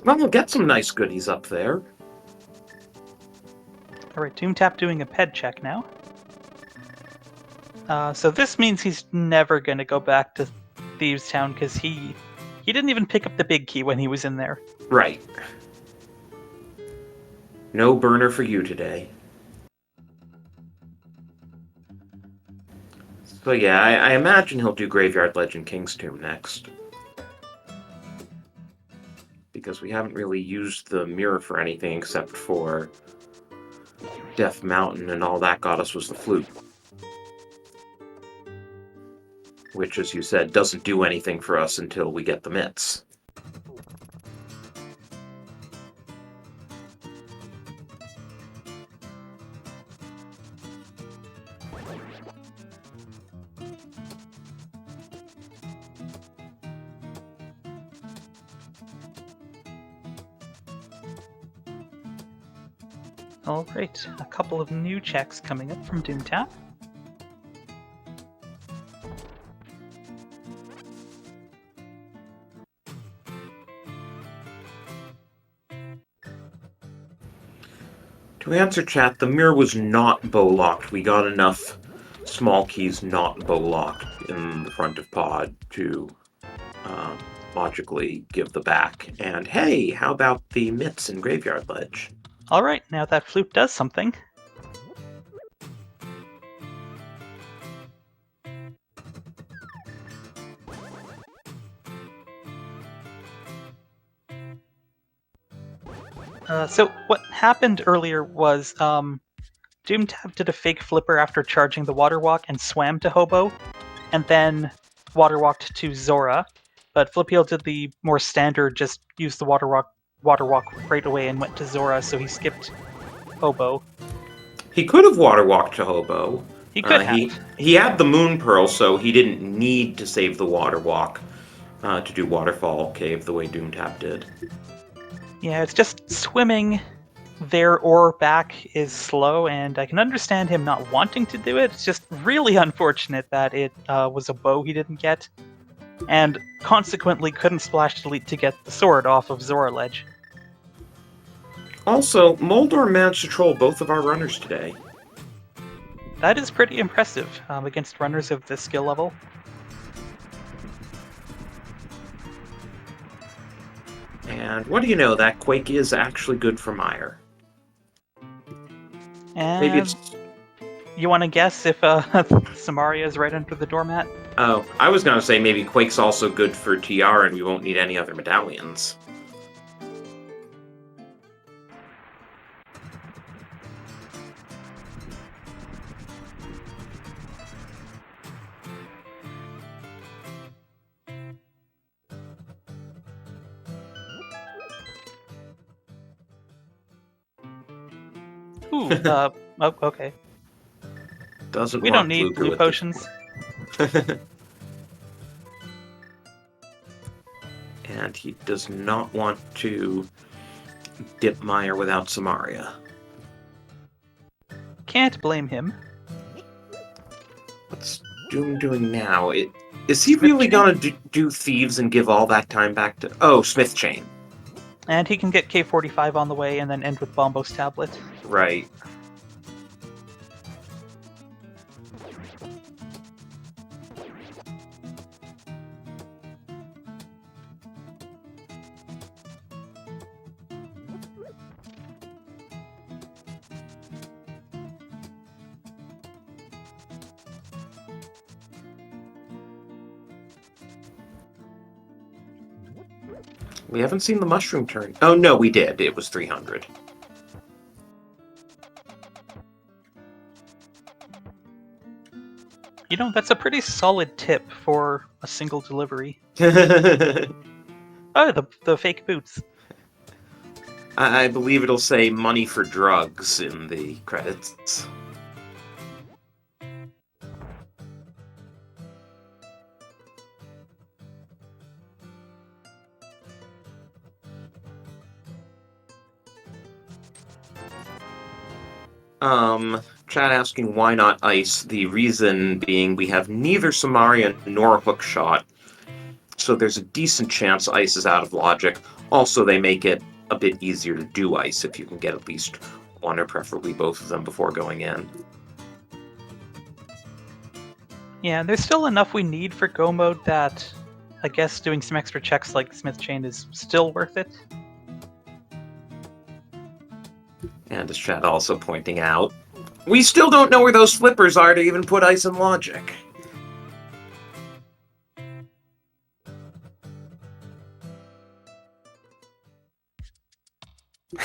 Well, we'll get some nice goodies up there. Alright, Doomtap doing a ped check now. So this means he's never going to go back to Thieves Town because he didn't even pick up the big key when he was in there. Right. No burner for you today. So yeah, I imagine he'll do Graveyard Legend King's Tomb next. Because we haven't really used the mirror for anything except for Death Mountain, and all that got us was the flute. Which, as you said, doesn't do anything for us until we get the mitts. Alright, a couple of new checks coming up from Doomtap. To answer chat, the mirror was not bow-locked. We got enough small keys not bow-locked in the front of pod to logically give the back. And hey, how about the mitts in Graveyard Ledge? Alright, now that flute does something. So what happened earlier was Doomtap did a fake flipper after charging the water walk and swam to Hobo, and then water walked to Zora. But Flipheal did the more standard, just use the water walk right away and went to Zora, so he skipped Hobo. He could have water walked to Hobo. He could have. He had the Moon Pearl, so he didn't need to save the water walk to do Waterfall Cave the way Doomtap did. Yeah, it's just swimming there or back is slow, and I can understand him not wanting to do it. It's just really unfortunate that it was a bow he didn't get, and consequently couldn't splash delete to get the sword off of Zora Ledge. Also, Moldor managed to troll both of our runners today. That is pretty impressive against runners of this skill level. And what do you know, that Quake is actually good for Mire. And Maybe it's... You want to guess if Samaria is right under the doormat? Oh, I was going to say maybe Quake's also good for TR and we won't need any other medallions. Ooh, oh, okay. Doesn't We want don't need blue at this potions. point. And he does not want to dip Meyer without Samaria. Can't blame him. What's Doom doing now? Is he Smith really chain? gonna do thieves and give all that time back to... Oh, Smith Chain. And he can get K45 on the way and then end with Bombo's tablet. Right. We haven't seen the mushroom turn. Oh, no, we did. It was 300. You know, that's a pretty solid tip for a single delivery. Oh, the fake boots. I believe it'll say money for drugs in the credits. Chat asking why not ice, the reason being we have neither Samaria nor Hookshot, so there's a decent chance ice is out of logic. Also, they make it a bit easier to do ice if you can get at least one or preferably both of them before going in. Yeah, there's still enough we need for Go mode that I guess doing some extra checks like Smith Chain is still worth it. And as chat also pointing out, we still don't know where those flippers are to even put ice and logic.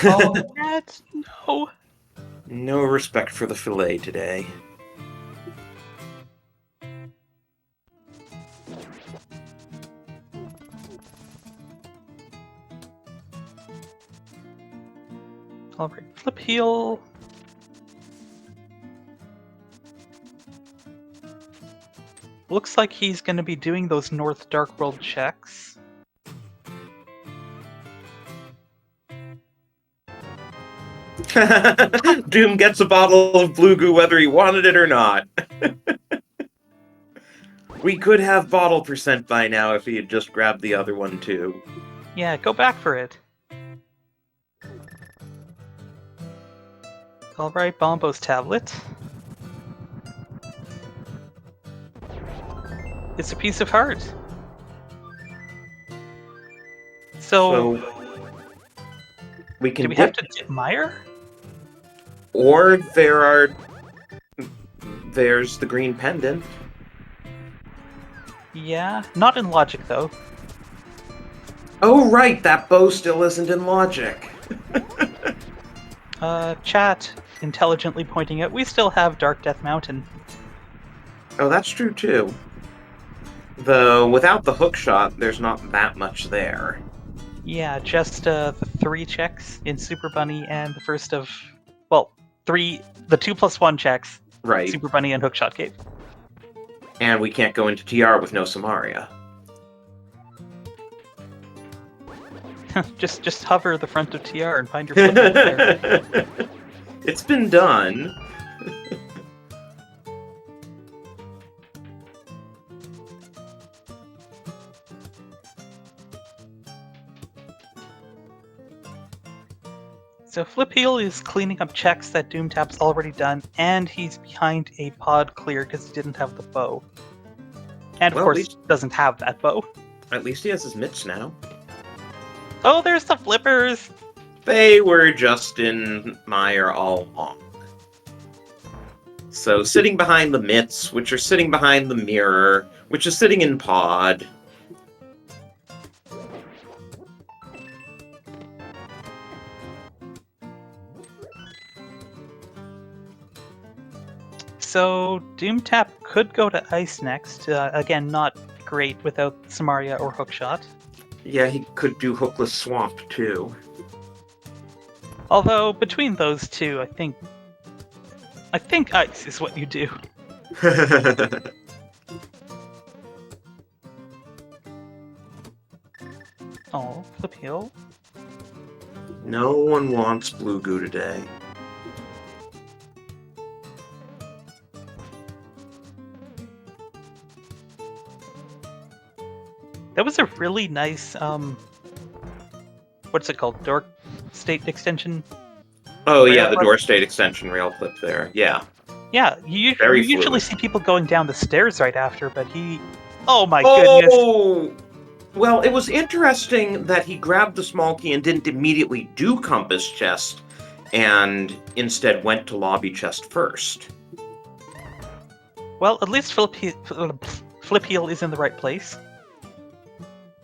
Oh, Matt, no. No respect for the fillet today. Alright, Flipheal. Looks like he's going to be doing those North Dark World checks. Doom gets a bottle of blue goo whether he wanted it or not. We could have bottle percent by now if he had just grabbed the other one too. Yeah, go back for it. Alright, Bombo's tablet. It's a piece of heart. So we can do we have to dip Meyer? Or there's the green pendant. Yeah, not in logic though. Oh right, that bow still isn't in logic. Chat intelligently pointing out we still have Dark Death Mountain. Oh, that's true too. Though without the hook shot, there's not that much there. Yeah, just the 3 checks in Super Bunny and the first of, well, the 2+1 checks. Right. Super Bunny and Hookshot Cave. And we can't go into TR with no Samaria. just hover the front of TR and find your foothold there. It's been done. So Flipheal is cleaning up checks that Doomtap's already done, and he's behind a pod clear because he didn't have the bow. And of course, doesn't have that bow. At least he has his mitts now. Oh, there's the flippers! They were just in Meyer all along. So sitting behind the mitts, which are sitting behind the mirror, which is sitting in pod. So Doomtap could go to Ice next. Again, not great without Samaria or Hookshot. Yeah, he could do Hookless Swamp too. Although, between those two, I think ice is what you do. Oh, Flipheal. No one wants blue goo today. That was a really nice, what's it called? Door state extension? Oh yeah, Rail the flip? door state extension rail flip there. Yeah. Yeah, you Very usually fluid. see people going down the stairs right after, but he... Oh my goodness! Oh! Well, it was interesting that he grabbed the small key and didn't immediately do compass chest, and instead went to lobby chest first. Well, at least Flipheal is in the right place.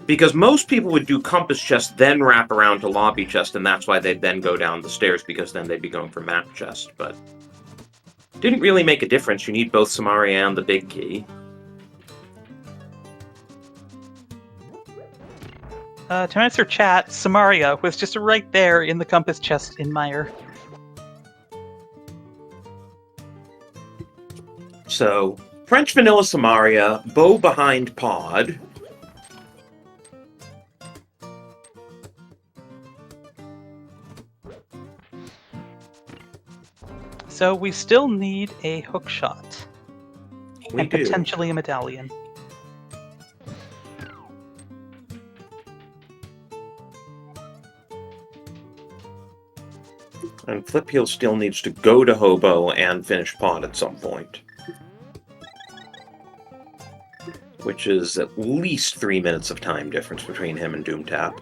Because most people would do compass chest, then wrap around to lobby chest, and that's why they'd then go down the stairs, because then they'd be going for map chest, but... Didn't really make a difference. You need both Samaria and the big key. To answer chat, Samaria was just right there in the compass chest in Meyer. So, French Vanilla Samaria, bow behind pod. So we still need a hook shot. We and do. potentially a medallion. And Flipheal still needs to go to Hobo and finish pod at some point. Which is at least 3 minutes of time difference between him and Doomtap.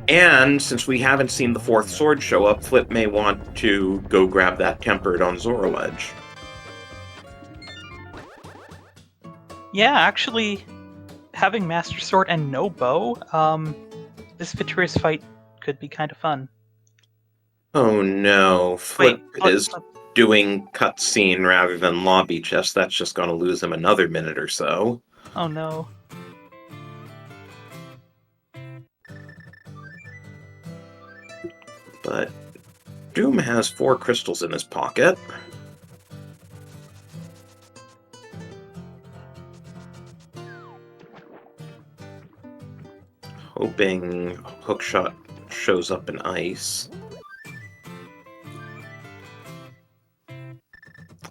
And since we haven't seen the fourth sword show up, Flip may want to go grab that tempered on Zora Ledge. Yeah, actually, having Master Sword and no bow, this Vitreous fight could be kind of fun. Oh no, Flip is doing cutscene rather than lobby chest. That's just going to lose him another minute or so. Oh no. But Doom has 4 crystals in his pocket. Hoping Hookshot shows up in ice.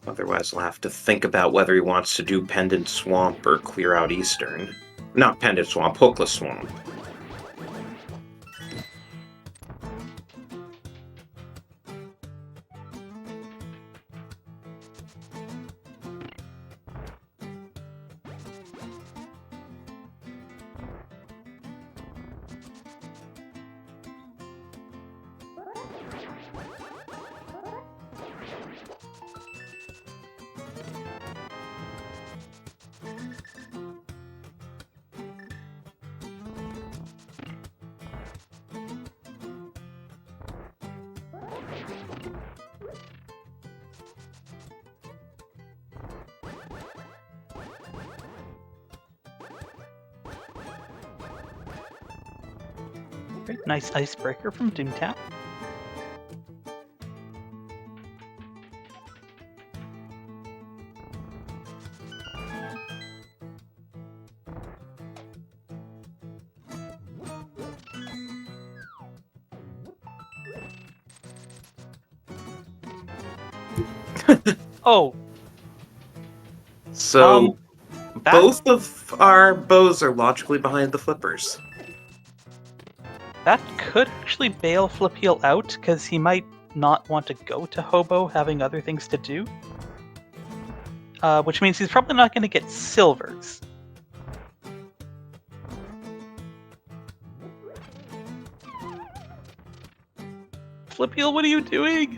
Otherwise, we'll have to think about whether he wants to do Pendant Swamp or clear out Eastern. Not Pendant Swamp, Hookless Swamp. Nice icebreaker from Doomtap. Oh. So, both of our bows are logically behind the flippers. That could actually bail Flipheal out, because he might not want to go to Hobo, having other things to do. Which means he's probably not going to get silvers. Flipheal, what are you doing?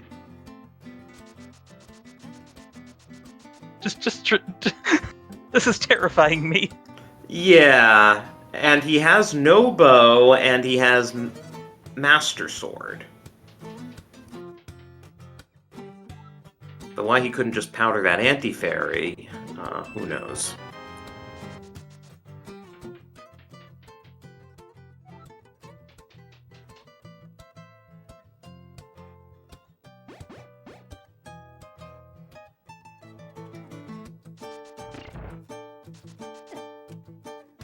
This is terrifying me. Yeah, and he has no bow, and he has Master Sword. The why he couldn't just powder that anti-fairy, who knows?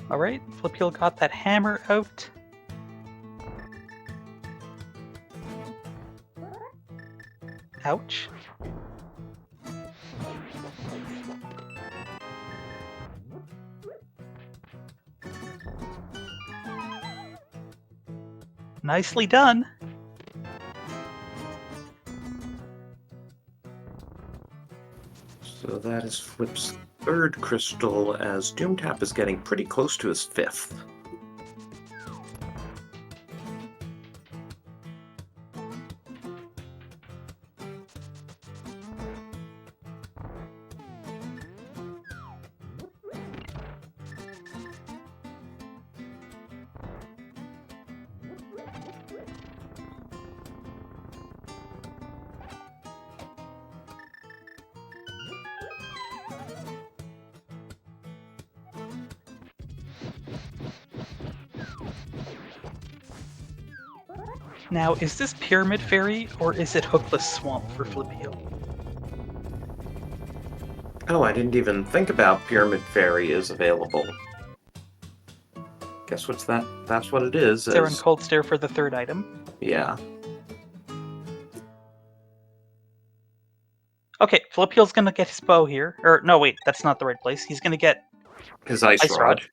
Alright, Flipheal got that hammer out. Ouch. Nicely done. So that is Flip's third crystal, as Doomtap is getting pretty close to his fifth. Now, is this Pyramid Fairy, or is it Hookless Swamp for Flipheal? Oh, I didn't even think about Pyramid Fairy is available. Guess what's that? That's what it is. Stare and Cold Stare for the third item. Yeah. Okay, Flipheal's gonna get his bow here. Or, no, wait, that's not the right place. He's gonna get His Ice Rod.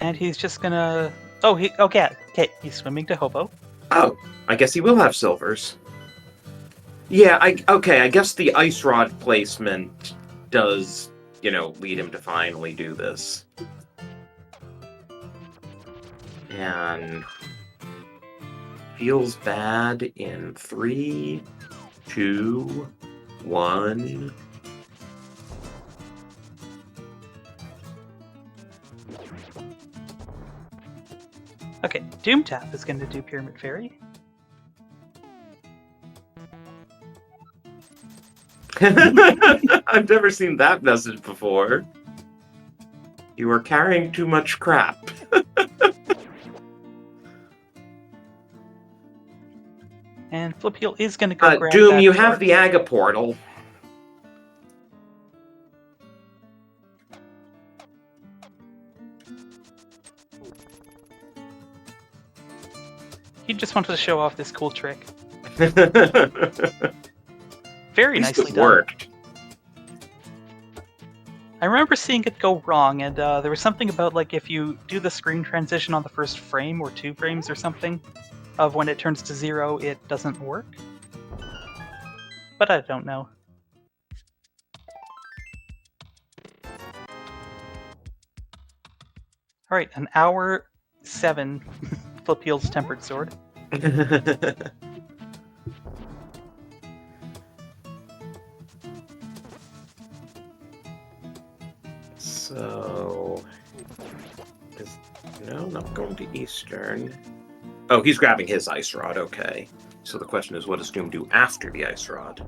And he's just gonna... Oh, okay, he's swimming to Hobo. Oh, I guess he will have silvers. Yeah, I guess the Ice Rod placement does, lead him to finally do this. And feels bad in 3, 2, 1. Okay, Doomtap is going to do Pyramid Fairy. I've never seen that message before. You are carrying too much crap. And Flipheal is going to go grab Doom, that you sword. have the Aga portal. He just wanted to show off this cool trick. Very Very nicely done. Worked. I remember seeing it go wrong, and there was something about, like, if you do the screen transition on the first frame or 2 frames or something, of when it turns to 0, it doesn't work. But I don't know. Alright, an hour 7 Flipheal's Tempered Sword. So... No, not going to Eastern. Oh, he's grabbing his Ice Rod, okay. So the question is, what does Doom do after the Ice Rod?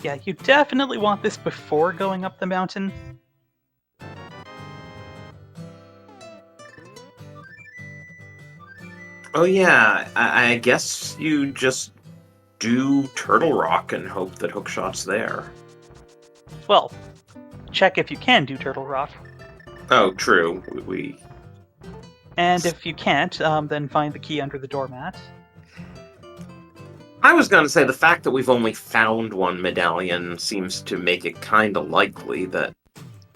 Yeah, you definitely want this before going up the mountain. Oh yeah, I guess you just do Turtle Rock and hope that Hookshot's there. Well, check if you can do Turtle Rock. Oh, true. We... And if you can't, then find the key under the doormat. I was going to say the fact that we've only found one medallion seems to make it kind of likely that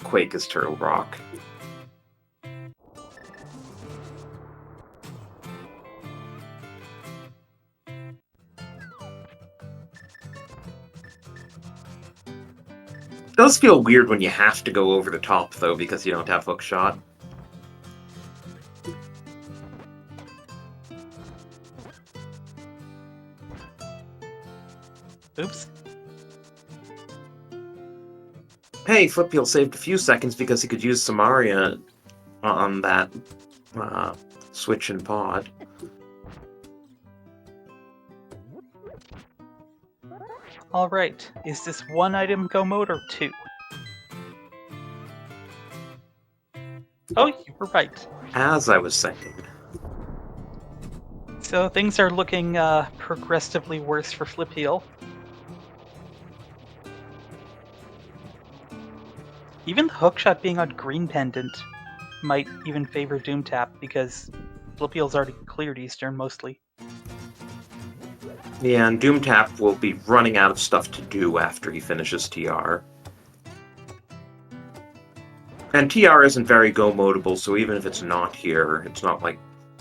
Quake is Turtle Rock. It does feel weird when you have to go over the top, though, because you don't have Hookshot. Oops. Hey, Flipheal saved a few seconds because he could use Samaria on that switch and pod. All right. Is this one item go mode or two? Oh, you were right. As I was saying. So things are looking progressively worse for Flipheal. Even the hookshot being on green pendant might even favor Doomtap because Flipheal's already cleared Eastern mostly. Yeah, and Doomtap will be running out of stuff to do after he finishes TR. And TR isn't very go-modable, so even if it's not here, it's not like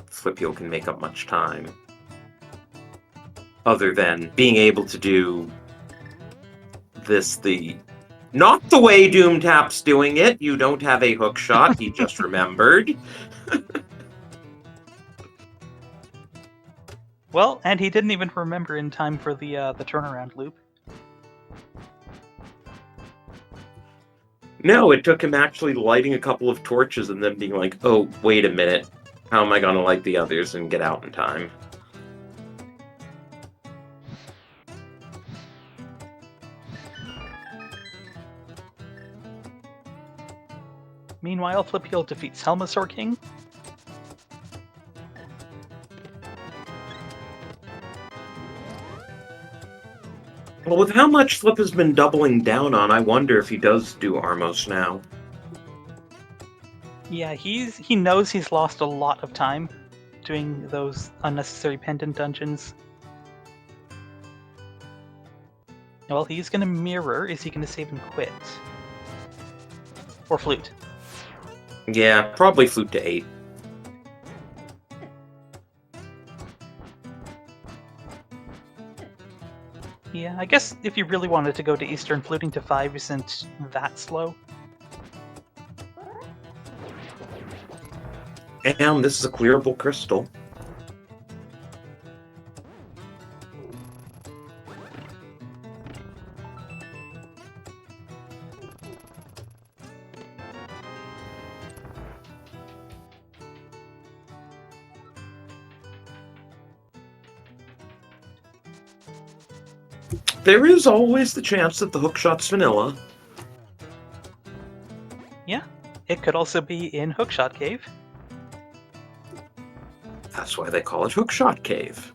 Flipheal can make up much time. Other than being able to do this not the way Doomtap's doing it. You don't have a hook shot, he just remembered. Well, and he didn't even remember in time for the turnaround loop. No, it took him actually lighting a couple of torches and then being like, oh, wait a minute. How am I going to light the others and get out in time? Meanwhile, Flipheal defeats Helmasaur King. Well, with how much Flip has been doubling down on, I wonder if he does do Armos now. Yeah, he knows he's lost a lot of time doing those unnecessary pendant dungeons. Well, he's gonna mirror. Is he gonna save and quit? Or flute? Yeah, probably flute to 8. Yeah, I guess if you really wanted to go to Eastern, fluting to 5 isn't that slow. And this is a clearable crystal. There is always the chance that the hookshot's vanilla. Yeah, it could also be in Hookshot Cave. That's why they call it Hookshot Cave.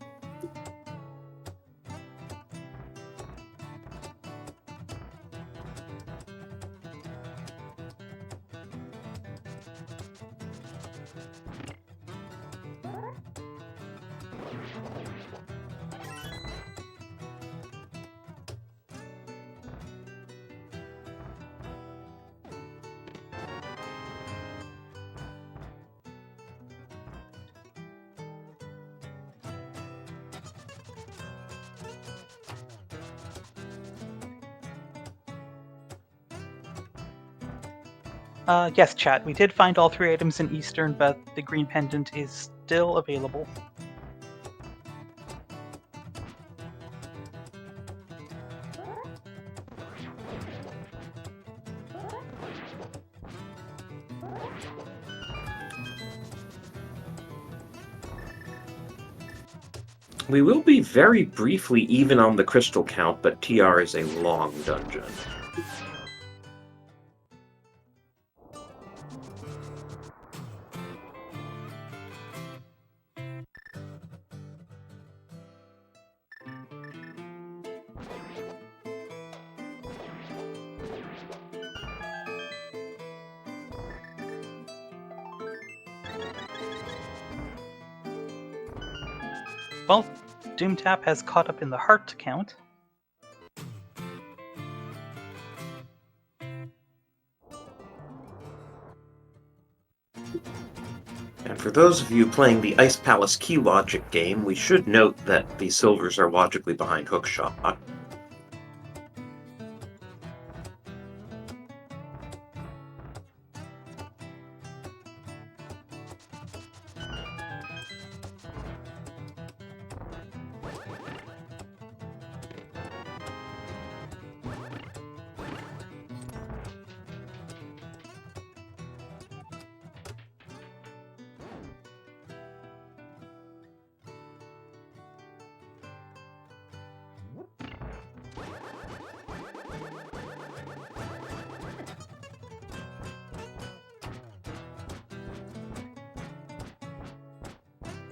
Yes, chat, we did find all 3 items in Eastern, but the green pendant is still available. We will be very briefly even on the crystal count, but TR is a long dungeon. Well, Doomtap has caught up in the heart count. And for those of you playing the Ice Palace Key Logic game, we should note that the silvers are logically behind Hookshot.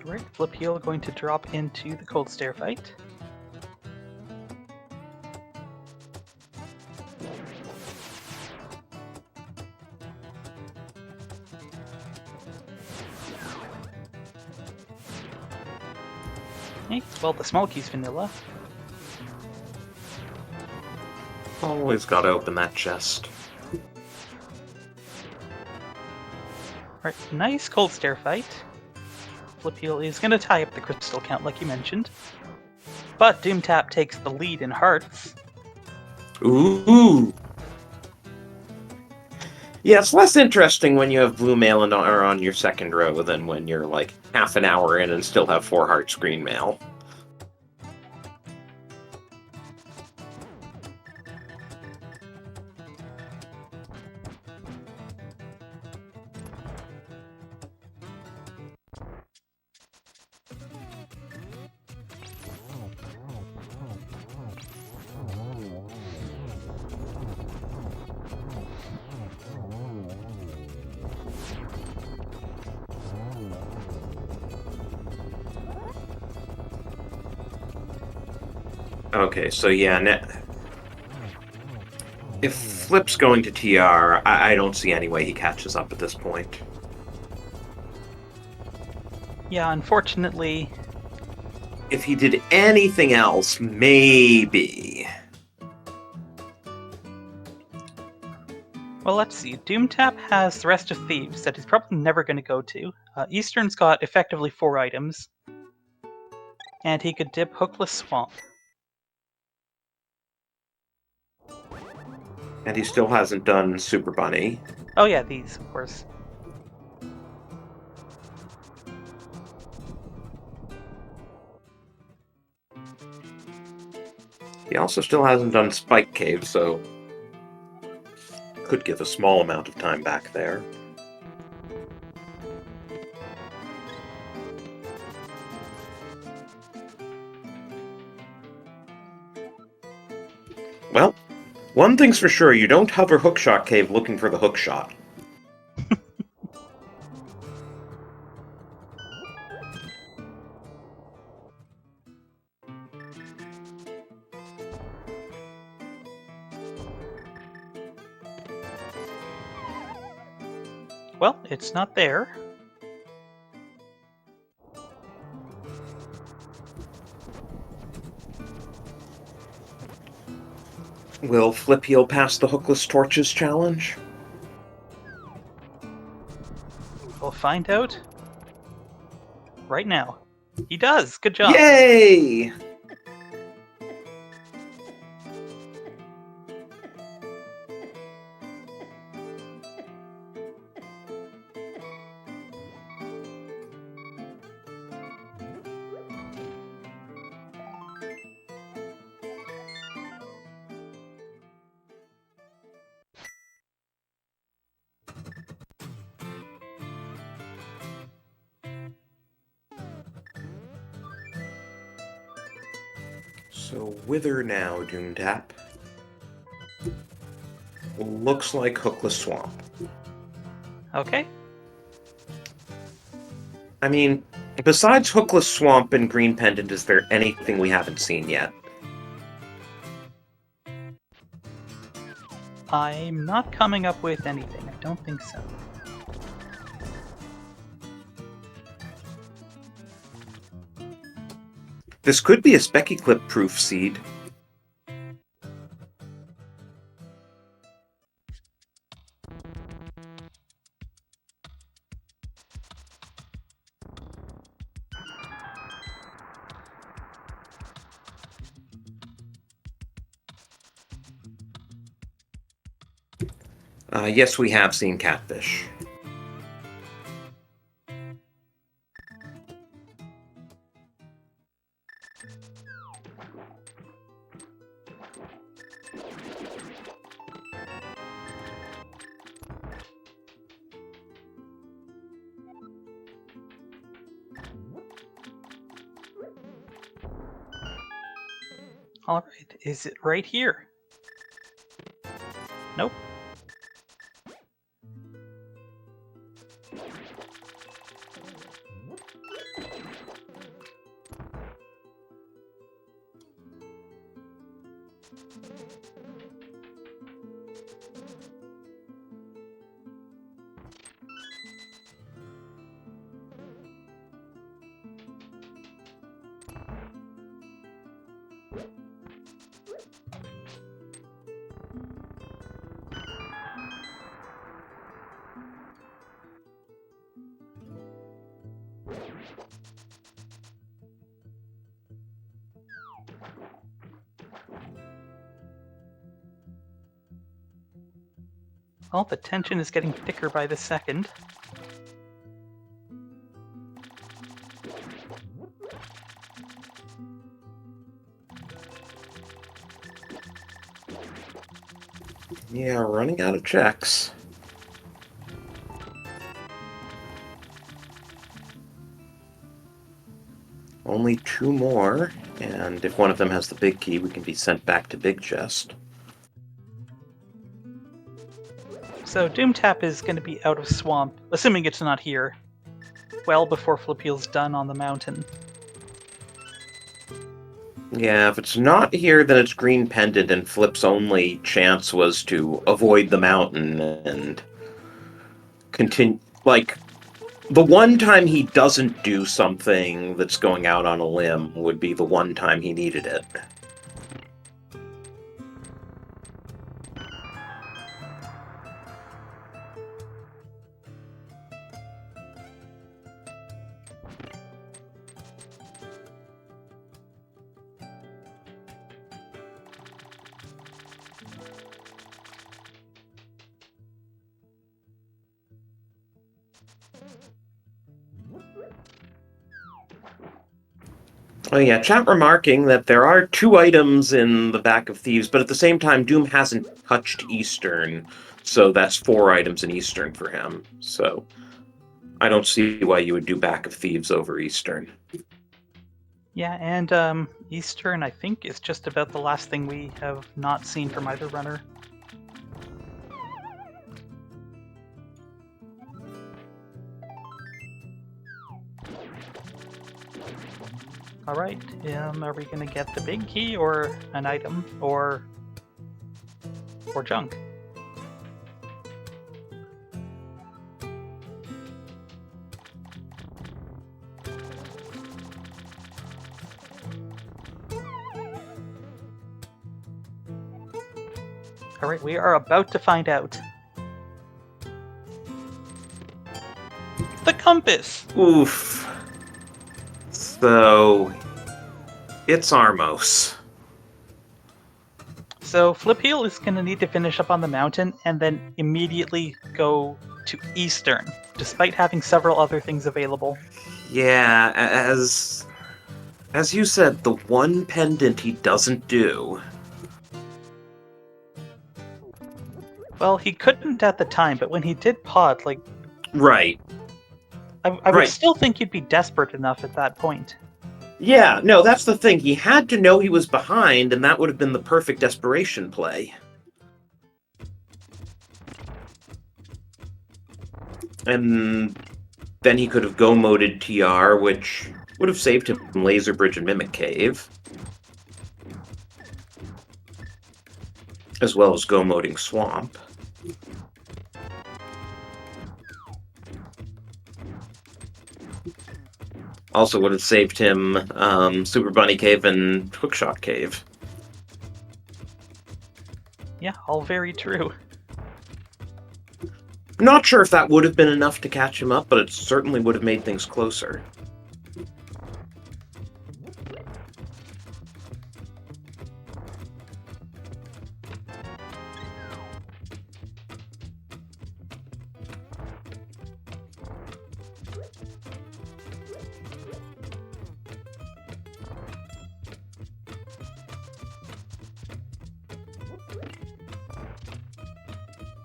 Right, Flipheal going to drop into the Cold Stare fight. Okay, well, the Smokey's vanilla. Always gotta open that chest. Right, nice Cold Stare fight. Flipheal is going to tie up the crystal count like you mentioned. But Doomtap takes the lead in hearts. Ooh! Yeah, it's less interesting when you have blue mail and are on your second row than when you're like half an hour in and still have 4 hearts green mail. Okay, so yeah, if Flip's going to TR, I don't see any way he catches up at this point. Yeah, unfortunately. If he did anything else, maybe. Well, let's see. Doomtap has the Rest of Thieves that he's probably never going to go to. Eastern's got effectively 4 items. And he could dip Hookless Swamp. And he still hasn't done Super Bunny. Oh yeah, these, of course. He also still hasn't done Spike Cave, so could give a small amount of time back there. Well, one thing's for sure, you don't hover Hookshot Cave looking for the hookshot. Well, it's not there. Will Flipheal pass the Hookless Torches challenge? We'll find out right now. He does! Good job! Yay! So, whither now, Doomtap? Looks like Hookless Swamp. Okay. I mean, besides Hookless Swamp and Green Pendant, is there anything we haven't seen yet? I'm not coming up with anything. I don't think so. This could be a Specky Clip proof seed. Yes, we have seen Catfish. Alright, is it right here? Nope. Well, the tension is getting thicker by the second. Yeah, running out of checks. Only 2 more, and if one of them has the big key, we can be sent back to Big Chest. So Doomtap is going to be out of swamp, assuming it's not here, well before Flipheal's done on the mountain. Yeah, if it's not here, then it's green pendant, and Flip's only chance was to avoid the mountain and continue. Like, the one time he doesn't do something that's going out on a limb would be the one time he needed it. Oh yeah, chat remarking that there are 2 items in the back of Thieves, but at the same time, Doom hasn't touched Eastern, so that's 4 items in Eastern for him. So I don't see why you would do back of Thieves over Eastern. Yeah, and Eastern, I think, is just about the last thing we have not seen from either runner. Alright, are we gonna get the big key, or an item, or junk? Alright, we are about to find out. The compass! Oof. So, it's Armos. So Flipheal is going to need to finish up on the mountain and then immediately go to Eastern, despite having several other things available. Yeah, as you said, the one pendant he doesn't do. Well, he couldn't at the time, but when he did pod, like... Right. I would still think you'd be desperate enough at that point. Yeah, no, that's the thing. He had to know he was behind, and that would have been the perfect desperation play. And then he could have go-moded TR, which would have saved him from Laser Bridge and Mimic Cave. As well as go-moding Swamp. Also would have saved him Super Bunny Cave and Hookshot Cave. Yeah, all very true. I'm not sure if that would have been enough to catch him up, but it certainly would have made things closer.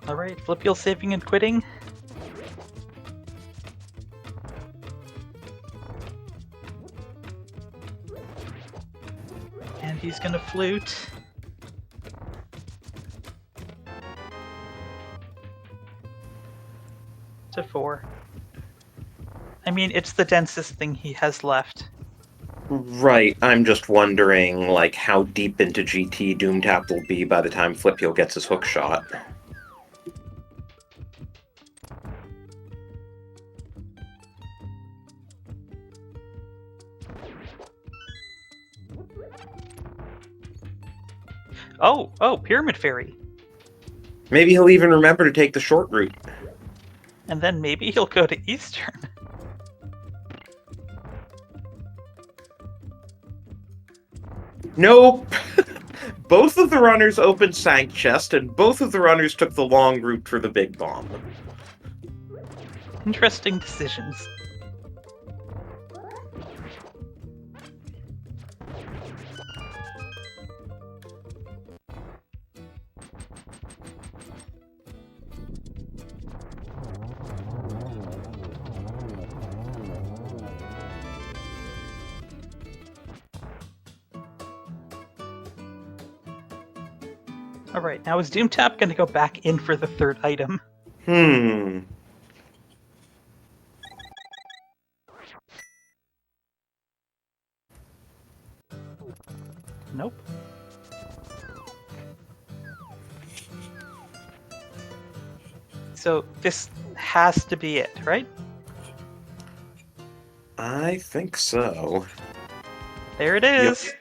Alright, Flipheal saving and quitting. And he's gonna flute. To 4. I mean, it's the densest thing he has left. Right, I'm just wondering, like, how deep into GT Doomtap will be by the time Flipheal gets his hook shot. Oh, Pyramid Fairy. Maybe he'll even remember to take the short route. And then maybe he'll go to Eastern. Nope! Both of the runners opened Sank Chest, and both of the runners took the long route for the big bomb. Interesting decisions. Alright, now is Doomtap going to go back in for the third item? Nope. So this has to be it, right? I think so. There it is!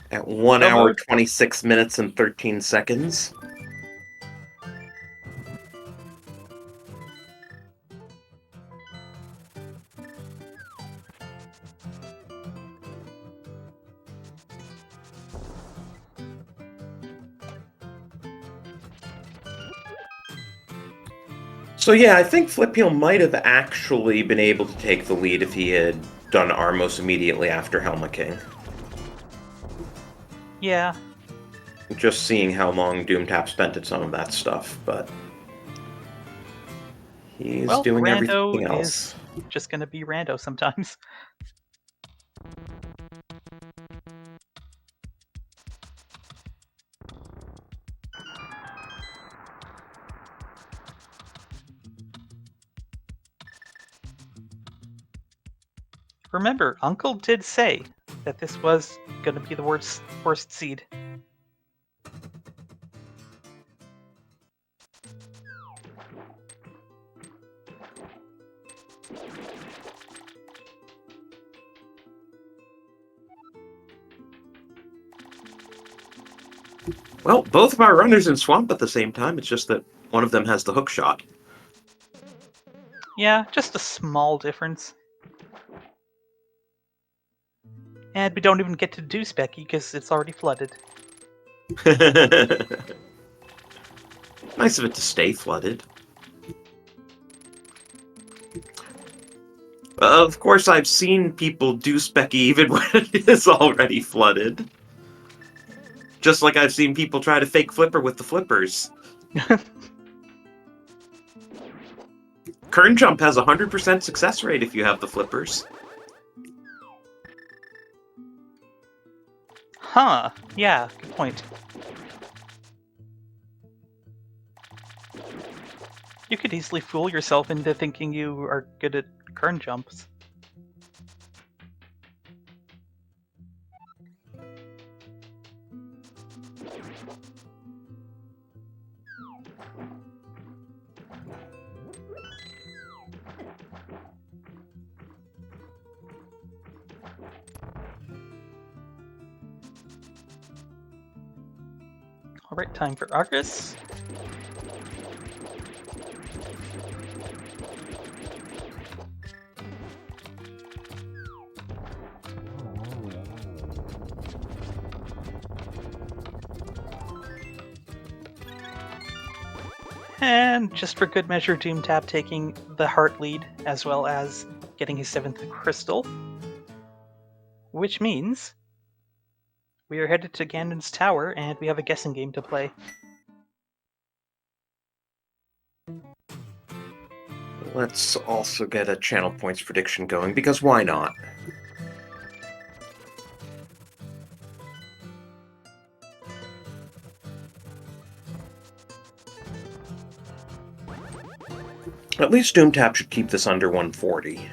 At 1 Go hour, mode. 26 minutes, and 13 seconds. So yeah, I think Flipheal might have actually been able to take the lead if he had done Armos immediately after Helma King. Yeah. Just seeing how long Doomtap spent at some of that stuff, but he's doing Rando everything else. is just going to be Rando sometimes. Remember, Uncle did say that this was going to be the worst seed. Well, both of our runners in Swamp at the same time, it's just that one of them has the hook shot. Yeah, just a small difference. And we don't even get to do Specky because it's already flooded. Nice of it to stay flooded. Of course, I've seen people do Specky even when it is already flooded. Just like I've seen people try to fake Flipper with the flippers. Kern Jump has a 100% success rate if you have the flippers. Huh, yeah, good point. You could easily fool yourself into thinking you are good at Kern jumps. Alright, time for Argus. And just for good measure, Doomtap taking the heart lead, as well as getting his 7th crystal. Which means we are headed to Ganon's Tower, and we have a guessing game to play. Let's also get a channel points prediction going, because why not? At least Doomtap should keep this under 140.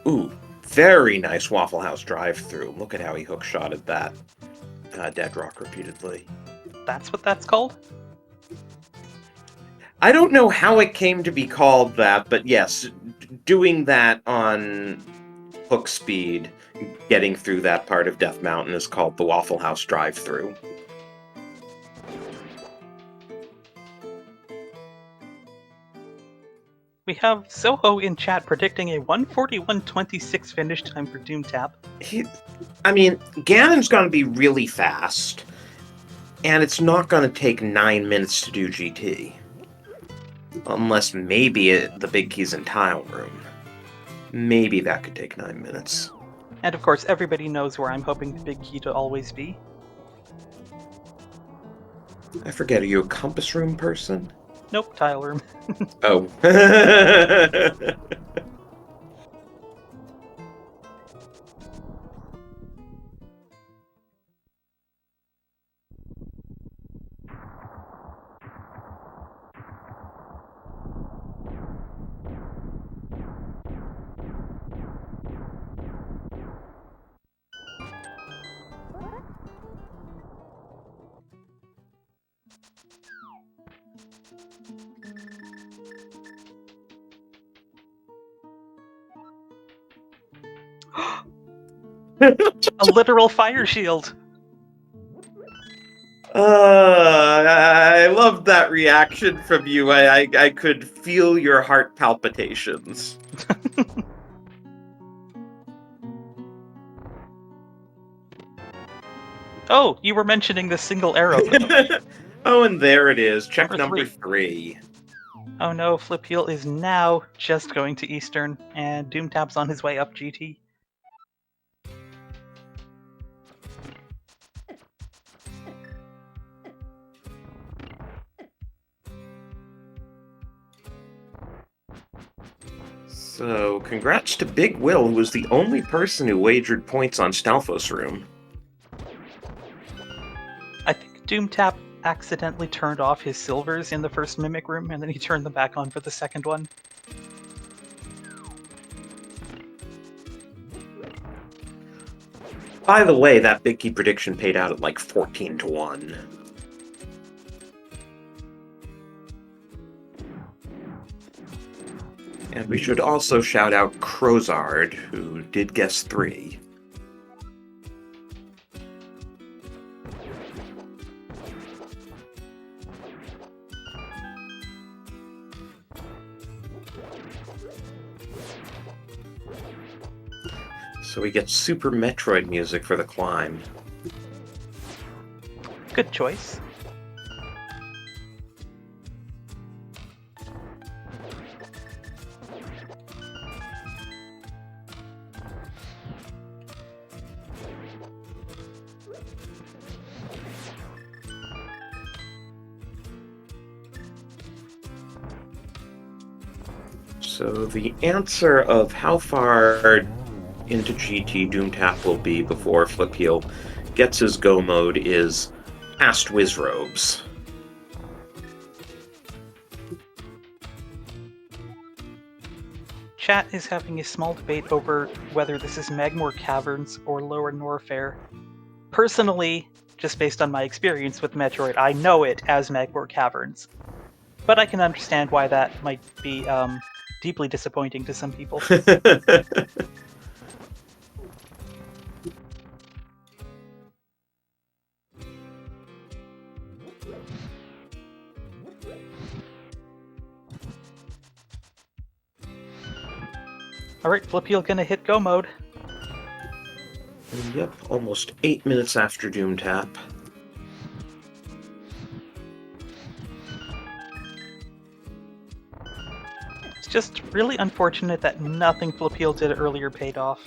Ooh, very nice Waffle House drive-through. Look at how he hookshotted that dead rock repeatedly. That's what that's called? I don't know how it came to be called that, but yes, doing that on hook speed, getting through that part of Death Mountain is called the Waffle House drive-through. We have Soho in chat predicting a 1:41.26 finish time for Doomtap. Ganon's going to be really fast, and it's not going to take 9 minutes to do GT. Unless maybe the big key's in Tile Room. Maybe that could take 9 minutes. And of course, everybody knows where I'm hoping the big key to always be. I forget, are you a Compass Room person? Nope, Tile Room. Oh. A literal fire shield! I loved that reaction from you. I could feel your heart palpitations. Oh, you were mentioning the single arrow. Oh, and there it is. Check number Number 3. Oh no, Flipheal is now just going to Eastern, and Doomtap's on his way up GT. So, congrats to Big Will, who was the only person who wagered points on Stalfos Room. I think Doomtap accidentally turned off his silvers in the first Mimic Room, and then he turned them back on for the second one. By the way, that big key prediction paid out at like 14-1. And we should also shout out Crozard, who did guess 3. So we get Super Metroid music for the climb. Good choice. So the answer of how far into GT Doomtap will be before Flipheal gets his go mode is past Wizrobes. Chat is having a small debate over whether this is Magmoor Caverns or Lower Norfair. Personally, just based on my experience with Metroid, I know it as Magmoor Caverns. But I can understand why that might be deeply disappointing to some people. Alright, Flipheal gonna hit go mode. Yep, almost 8 minutes after Doomtap. It's just really unfortunate that nothing Flipheal did earlier paid off.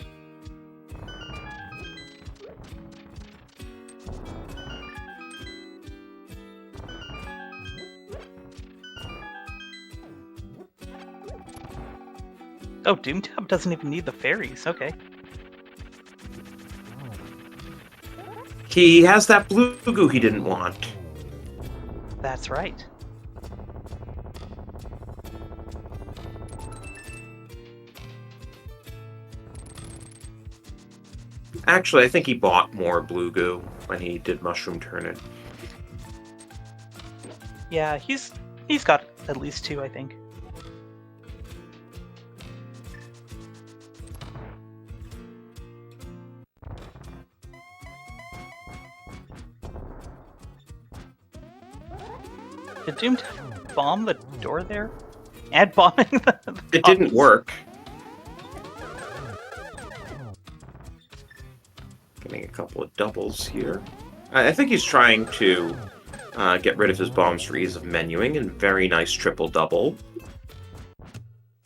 Oh, Doomtap doesn't even need the fairies, okay. He has that blue goo he didn't want. That's right. Actually, I think he bought more blue goo when he did Mushroom Turnet. Yeah, he's got at least 2, I think. Did Doomtap bomb the door there? And bombing the It didn't work. Getting a couple of doubles here. I think he's trying to get rid of his bombs for ease of menuing, and very nice triple-double.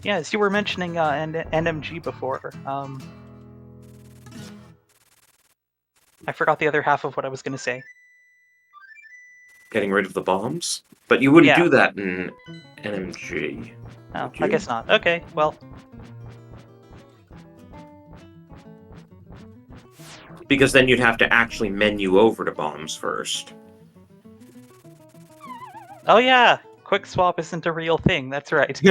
Yeah, as you were mentioning NMG before, I forgot the other half of what I was going to say. Getting rid of the bombs? But you wouldn't Yeah. do that in NMG. Oh, Would you? I guess not. Okay, well. Because then you'd have to actually menu over to bombs first. Oh yeah, quick swap isn't a real thing, that's right.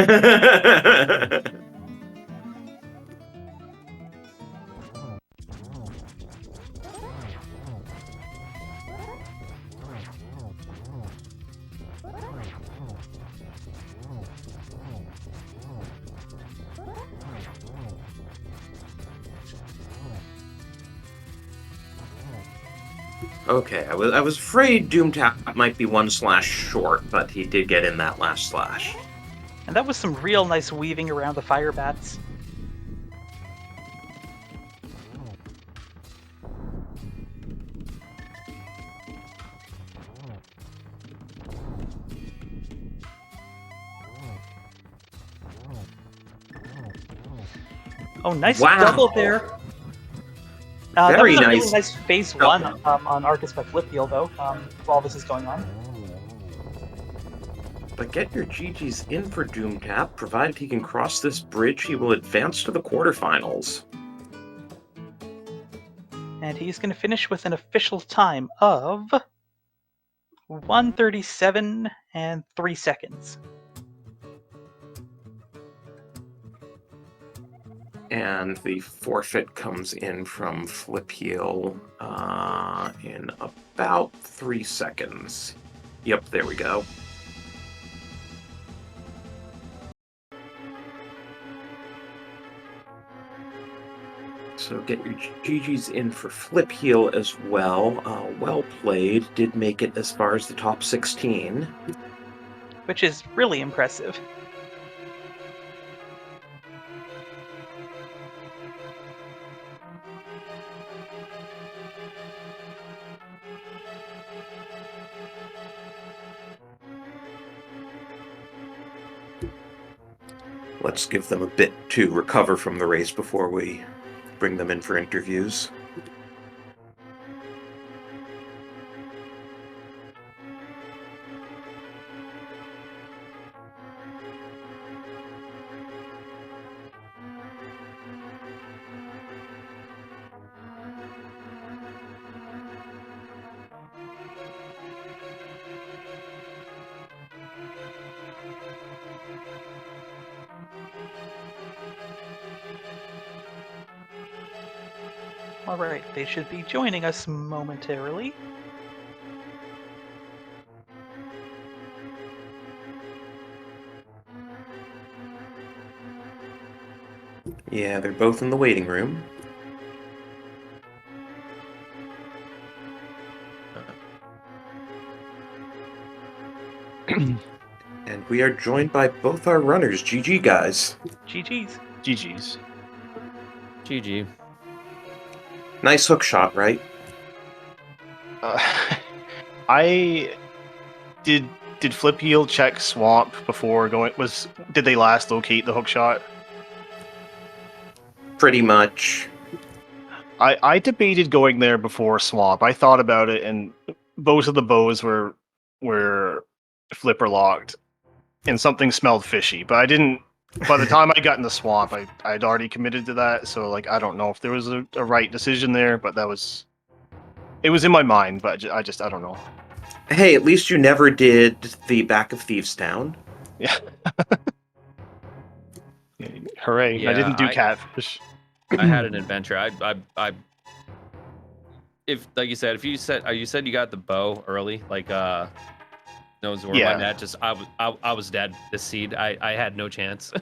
Okay, I was afraid Doomtap might be 1 slash short, but he did get in that last slash. And that was some real nice weaving around the fire bats. Oh, nice double there. Very that was a nice. really nice phase 1 on Arcus by Flipheal, though, while this is going on. But get your GGs in for Doomtap. Provided he can cross this bridge, he will advance to the quarterfinals. And he's going to finish with an official time of 1:37 and 3 seconds. And the forfeit comes in from Flipheal in about 3 seconds. Yep, there we go. So get your GGs in for Flipheal as well. Well played. Did make it as far as the top 16. Which is really impressive. Let's give them a bit to recover from the race before we bring them in for interviews. Alright, they should be joining us momentarily. Yeah, they're both in the waiting room. And we are joined by both our runners. GG, guys. GG's. GG's. GG. Nice hook shot, right? I did Flipheal check swamp before going? Did they last locate the hook shot? Pretty much. I debated going there before swamp. I thought about it, and both of the bows were flipper locked, and something smelled fishy. But I didn't. By the time I got in the swamp, I'd already committed to that. So like, I don't know if there was a right decision there, but it was in my mind. But I don't know. Hey, at least you never did the back of Thieves Town. Yeah. Hooray! Yeah, I didn't do catfish. I had an adventure. I if like you said, you said you got the bow early, like knows where my Yeah. net just I was dead this seed. I had no chance.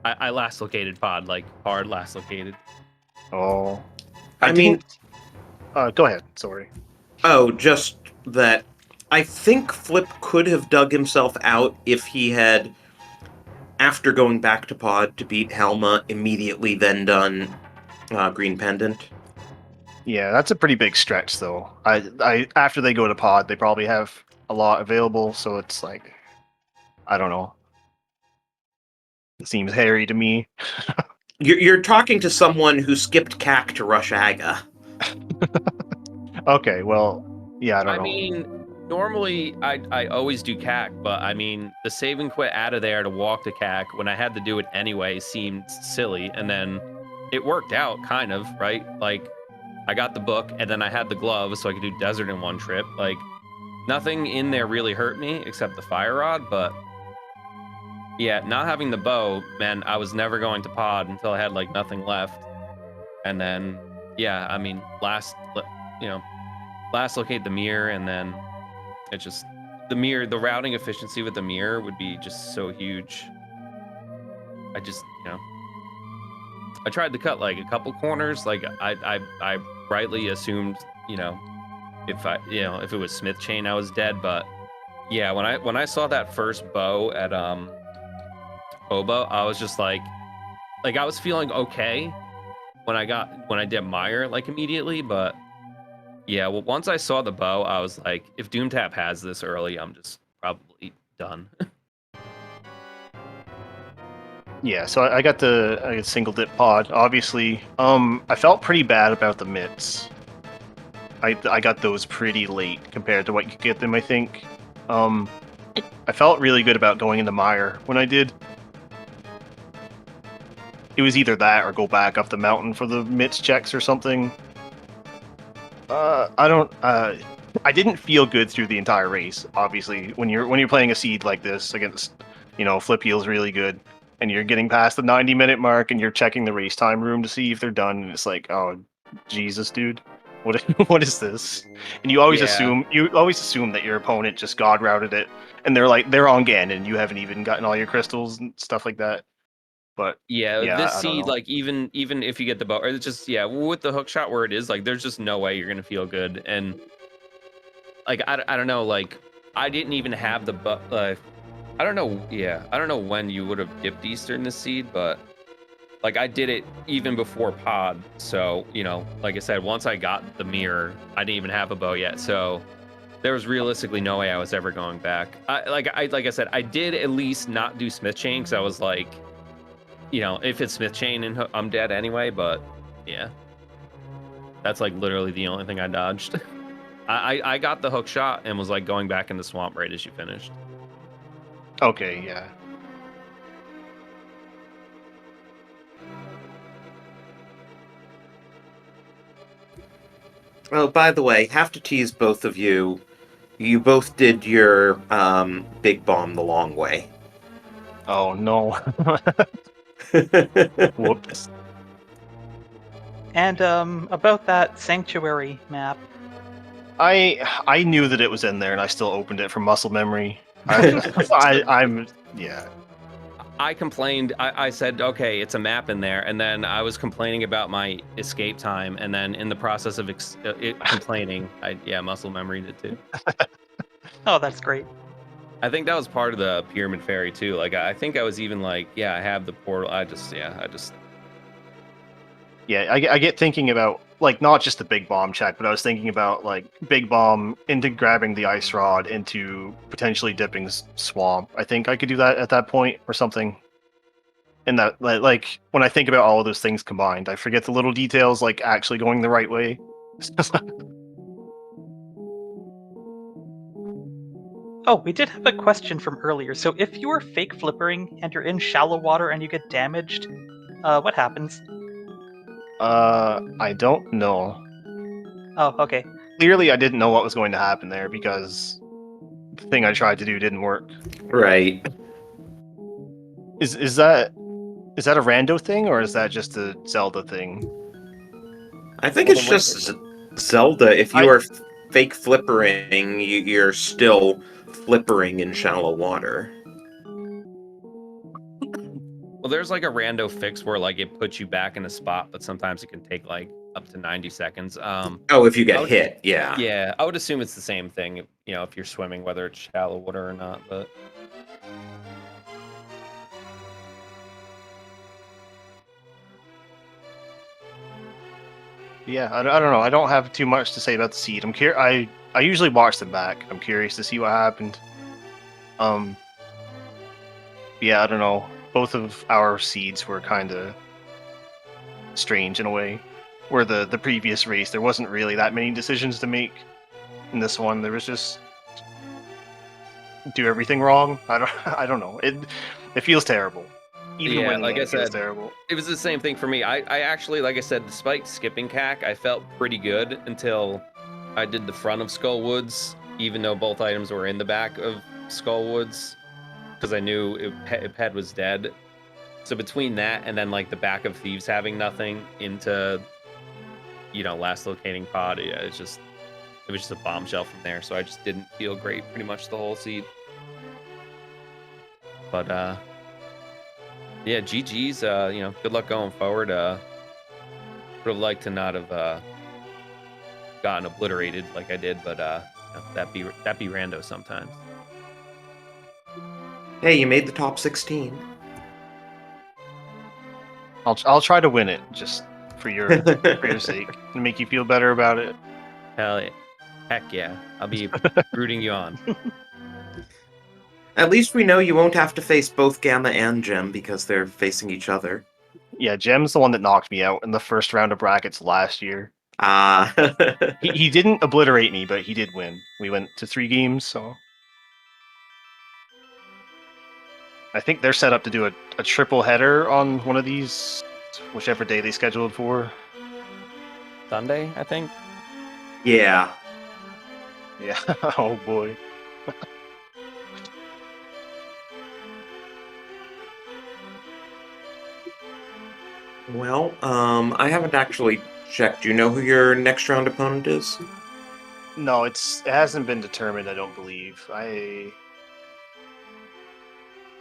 I last located pod, like hard last located. Oh. I mean, Go ahead. Sorry. oh, just that I think Flip could have dug himself out if he had, after going back to pod to beat Helma, immediately then done Green Pendant. Yeah, that's a pretty big stretch, though. I after they go to pod, they probably have a lot available, so it's like, I don't know. It seems hairy to me. You're talking to someone who skipped CAC to rush Aga. Okay, well, yeah, I don't know. mean, normally I always do CAC, but I mean, the save and quit out of there to walk to CAC when I had to do it anyway seemed silly, and then it worked out kind of, right? Like, I got the book, and then I had the gloves, so I could do desert in one trip. Like, nothing in there really hurt me except the fire rod, but yeah, not having the bow meant I was never going to pod until I had like nothing left, and then yeah, I mean, last locate the mirror, and then it just the routing efficiency with the mirror would be just so huge. I just I tried to cut like a couple corners, like I rightly assumed if it was Smith chain I was dead, but yeah, when I saw that first bow at Obo, I was just like I was feeling okay when I did Meyer like immediately, but yeah, well, once I saw the bow, I was like, if Doomtap has this early, I'm just probably done. Yeah, so I got single dip pod. Obviously, I felt pretty bad about the mitts. I got those pretty late compared to what you could get them, I think. I felt really good about going into Mire when I did. It was either that or go back up the mountain for the mitts checks or something. I didn't feel good through the entire race. Obviously, when you're playing a seed like this against, Flipheal's really good, and you're getting past the 90-minute mark, and you're checking the race time room to see if they're done, and it's like, oh, Jesus, dude, what is this? And you always assume that your opponent just god routed it, and they're on Gan, and you haven't even gotten all your crystals and stuff like that. But yeah, yeah, this I don't seed, know. like even if you get the bow, or it's just with the hook shot where it is, like there's just no way you're gonna feel good, and like I don't know, like I didn't even have the I don't know, I don't know when you would have dipped Eastern this seed, but like I did it even before pod, so like I said, once I got the mirror, I didn't even have a bow yet, so there was realistically no way I was ever going back. Like I said, I did at least not do Smith chain because I was like, if it's Smith chain and I'm dead anyway, but yeah. That's like literally the only thing I dodged. I got the hook shot and was like going back in the swamp right as you finished. Okay, yeah. Oh, by the way, have to tease both of you. You both did your big bomb the long way. Oh no. Whoops. And about that sanctuary map. I knew that it was in there, and I still opened it from muscle memory. I'm yeah. I complained. I said, okay, it's a map in there, and then I was complaining about my escape time, and then in the process of complaining, muscle memory did too. Oh, that's great. I think that was part of the Pyramid Fairy too. Like I think I was even like, I have the portal. I get thinking about like not just the big bomb check, but I was thinking about like big bomb into grabbing the ice rod into potentially dipping swamp. I think I could do that at that point or something. And that like when I think about all of those things combined, I forget the little details like actually going the right way. Oh, we did have a question from earlier. So if you are fake flippering and you're in shallow water and you get damaged, what happens? I don't know. Oh, okay. Clearly, I didn't know what was going to happen there because the thing I tried to do didn't work. Right. Is that a rando thing or is that just a Zelda thing? I think it's just Zelda, if you are fake flippering, you're still flippering in shallow water. Well, there's like a rando fix where like it puts you back in a spot, but sometimes it can take like up to 90 seconds. Oh, if you get hit, yeah. Yeah, I would assume it's the same thing, you know, if you're swimming, whether it's shallow water or not, but... Yeah, I don't know. I don't have too much to say about the seed. I usually watch them back. I'm curious to see what happened. Yeah, I don't know. Both of our seeds were kind of strange in a way. Where the previous race, there wasn't really that many decisions to make. In this one, there was just do everything wrong. I don't know. It feels terrible. Even Yeah, winning like it I feels said, terrible. it was the same thing for me. I actually, like I said, despite skipping CAC, I felt pretty good until I did the front of Skullwoods, even though both items were in the back of Skullwoods, because I knew Ped was dead. So between that and then like the back of Thieves having nothing into, you know, last locating pod, yeah, it was just a bombshell from there. So I just didn't feel great pretty much the whole seed. But yeah, GG's. You know, good luck going forward. Would have liked to not have gotten obliterated like I did, but you know, that be rando sometimes. Hey, you made the top 16. I'll try to win it just for your sake and make you feel better about it. Hell yeah. Heck yeah. I'll be rooting you on. At least we know you won't have to face both Gamma and Gem because they're facing each other. Yeah, Gem's the one that knocked me out in the first round of brackets last year. He didn't obliterate me, but he did win. We went to 3 games, so I think they're set up to do a triple header on one of these, whichever day they scheduled for. Sunday, I think. Yeah. Yeah. Oh boy. Well, I haven't actually checked. Do you know who your next round opponent is? No, it hasn't been determined, I don't believe. I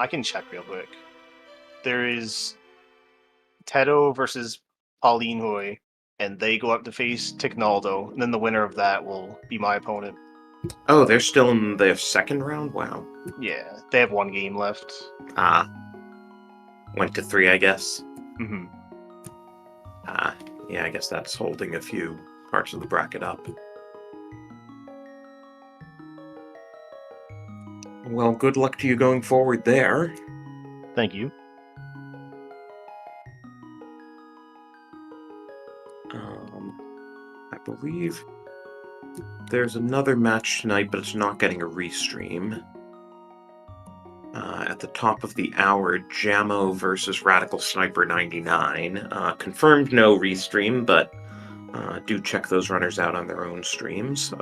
can check real quick. There is Tedo versus Pauline Hoy, and they go up to face Tignaldo, and then the winner of that will be my opponent. Oh, they're still in the second round? Wow. Yeah, they have 1 game left. Went to 3, I guess. Mm-hmm. Yeah, I guess that's holding a few parts of the bracket up. Well, good luck to you going forward there. Thank you. I believe there's another match tonight, but it's not getting a restream. At the top of the hour, Jammo versus Radical Sniper 99. Confirmed no restream, but do check those runners out on their own streams.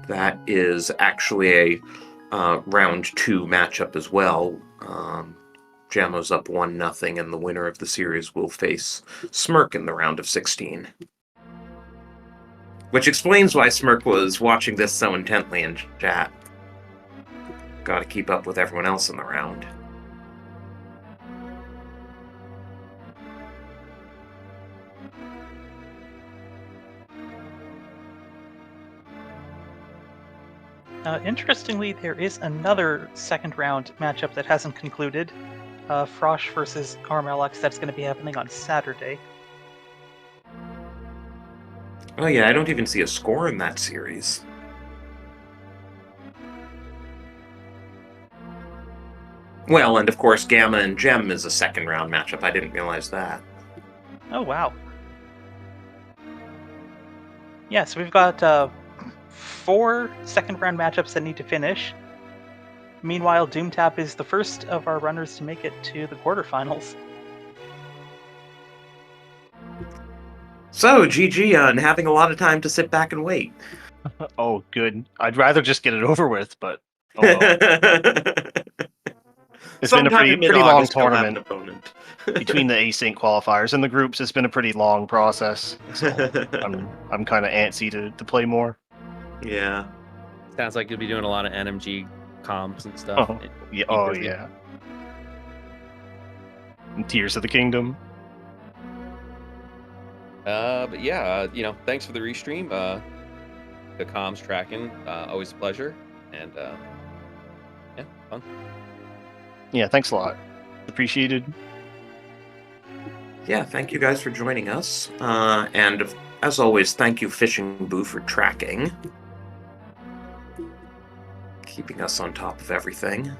That is actually a round 2 matchup as well. Jammo's up 1-0, and the winner of the series will face Smirk in the round of 16. Which explains why Smirk was watching this so intently in chat. Gotta keep up with everyone else in the round. Interestingly, there is another second round matchup that hasn't concluded. Frosh versus Carmelux, that's going to be happening on Saturday. Oh yeah, I don't even see a score in that series. Well, and of course, Gamma and Gem is a second round matchup. I didn't realize that. Oh, wow. Yeah, so we've got 4 second round matchups that need to finish. Meanwhile, Doomtap is the first of our runners to make it to the quarterfinals. So, GG on having a lot of time to sit back and wait. Oh, good. I'd rather just get it over with, but oh well. It's been a Sometime in pretty long mid-August, he'll have an tournament opponent. between the async qualifiers and the groups. It's been a pretty long process. So I'm kind of antsy to play more. Yeah. Sounds like you'll be doing a lot of NMG comps and stuff. Oh, yeah. Keep Oh, busy. yeah. And Tears of the Kingdom. But yeah, thanks for the restream. The comms tracking, always a pleasure, and yeah, fun. Yeah, thanks a lot. Appreciated. Yeah, thank you guys for joining us. And as always, thank you, Fishing Boo, for tracking. Keeping us on top of everything.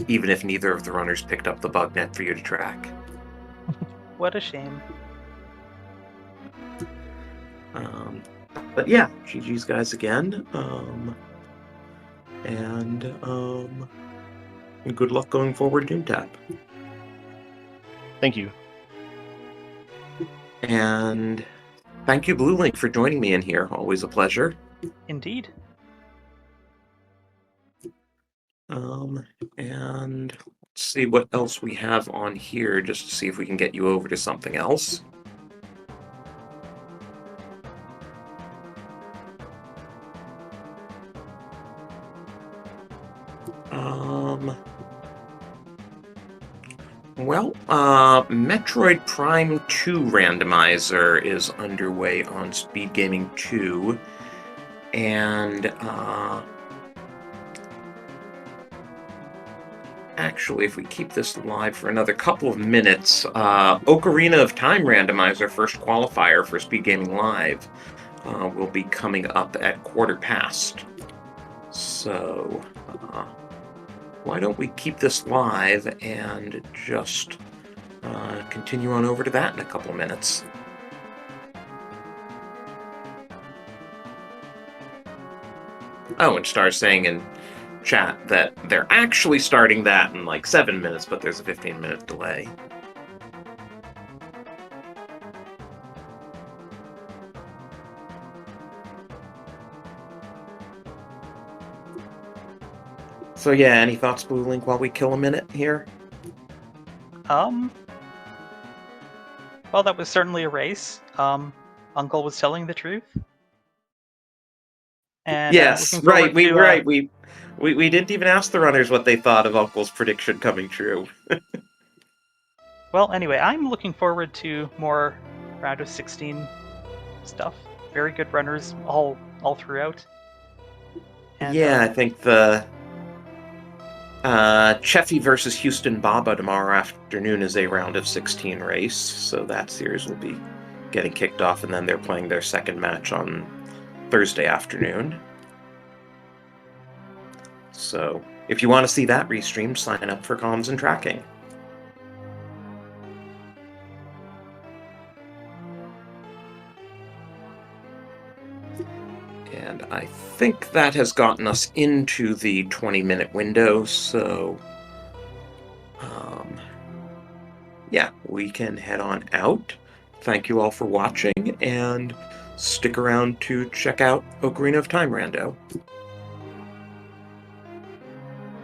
Even if neither of the runners picked up the bug net for you to track. What a shame. But yeah, GG's guys again. And good luck going forward, Doomtap. Thank you. And thank you, Blue Link, for joining me in here. Always a pleasure. Indeed. And let's see what else we have on here, just to see if we can get you over to something else. Well, Metroid Prime 2 Randomizer is underway on SpeedGaming 2, and actually, if we keep this live for another couple of minutes, Ocarina of Time Randomizer, first qualifier for SpeedGaming Live, will be coming up at 1:15. So, why don't we keep this live and just continue on over to that in a couple of minutes. Oh, and Star's saying in chat that they're actually starting that in like 7 minutes, but there's a 15-minute delay. So yeah, any thoughts, Blue Link, while we kill a minute here? Well, that was certainly a race. Uncle was telling the truth. And yes, right. We didn't even ask the runners what they thought of Uncle's prediction coming true. Well, anyway, I'm looking forward to more round of 16 stuff. Very good runners all throughout. And, yeah, I think the Cheffy versus Houston Baba tomorrow afternoon is a round of 16 race, so that series will be getting kicked off, and then they're playing their second match on Thursday afternoon. So if you want to see that restream, sign up for comms and tracking. And I think that has gotten us into the 20-minute window, so yeah, we can head on out. Thank you all for watching, and stick around to check out Ocarina of Time Rando.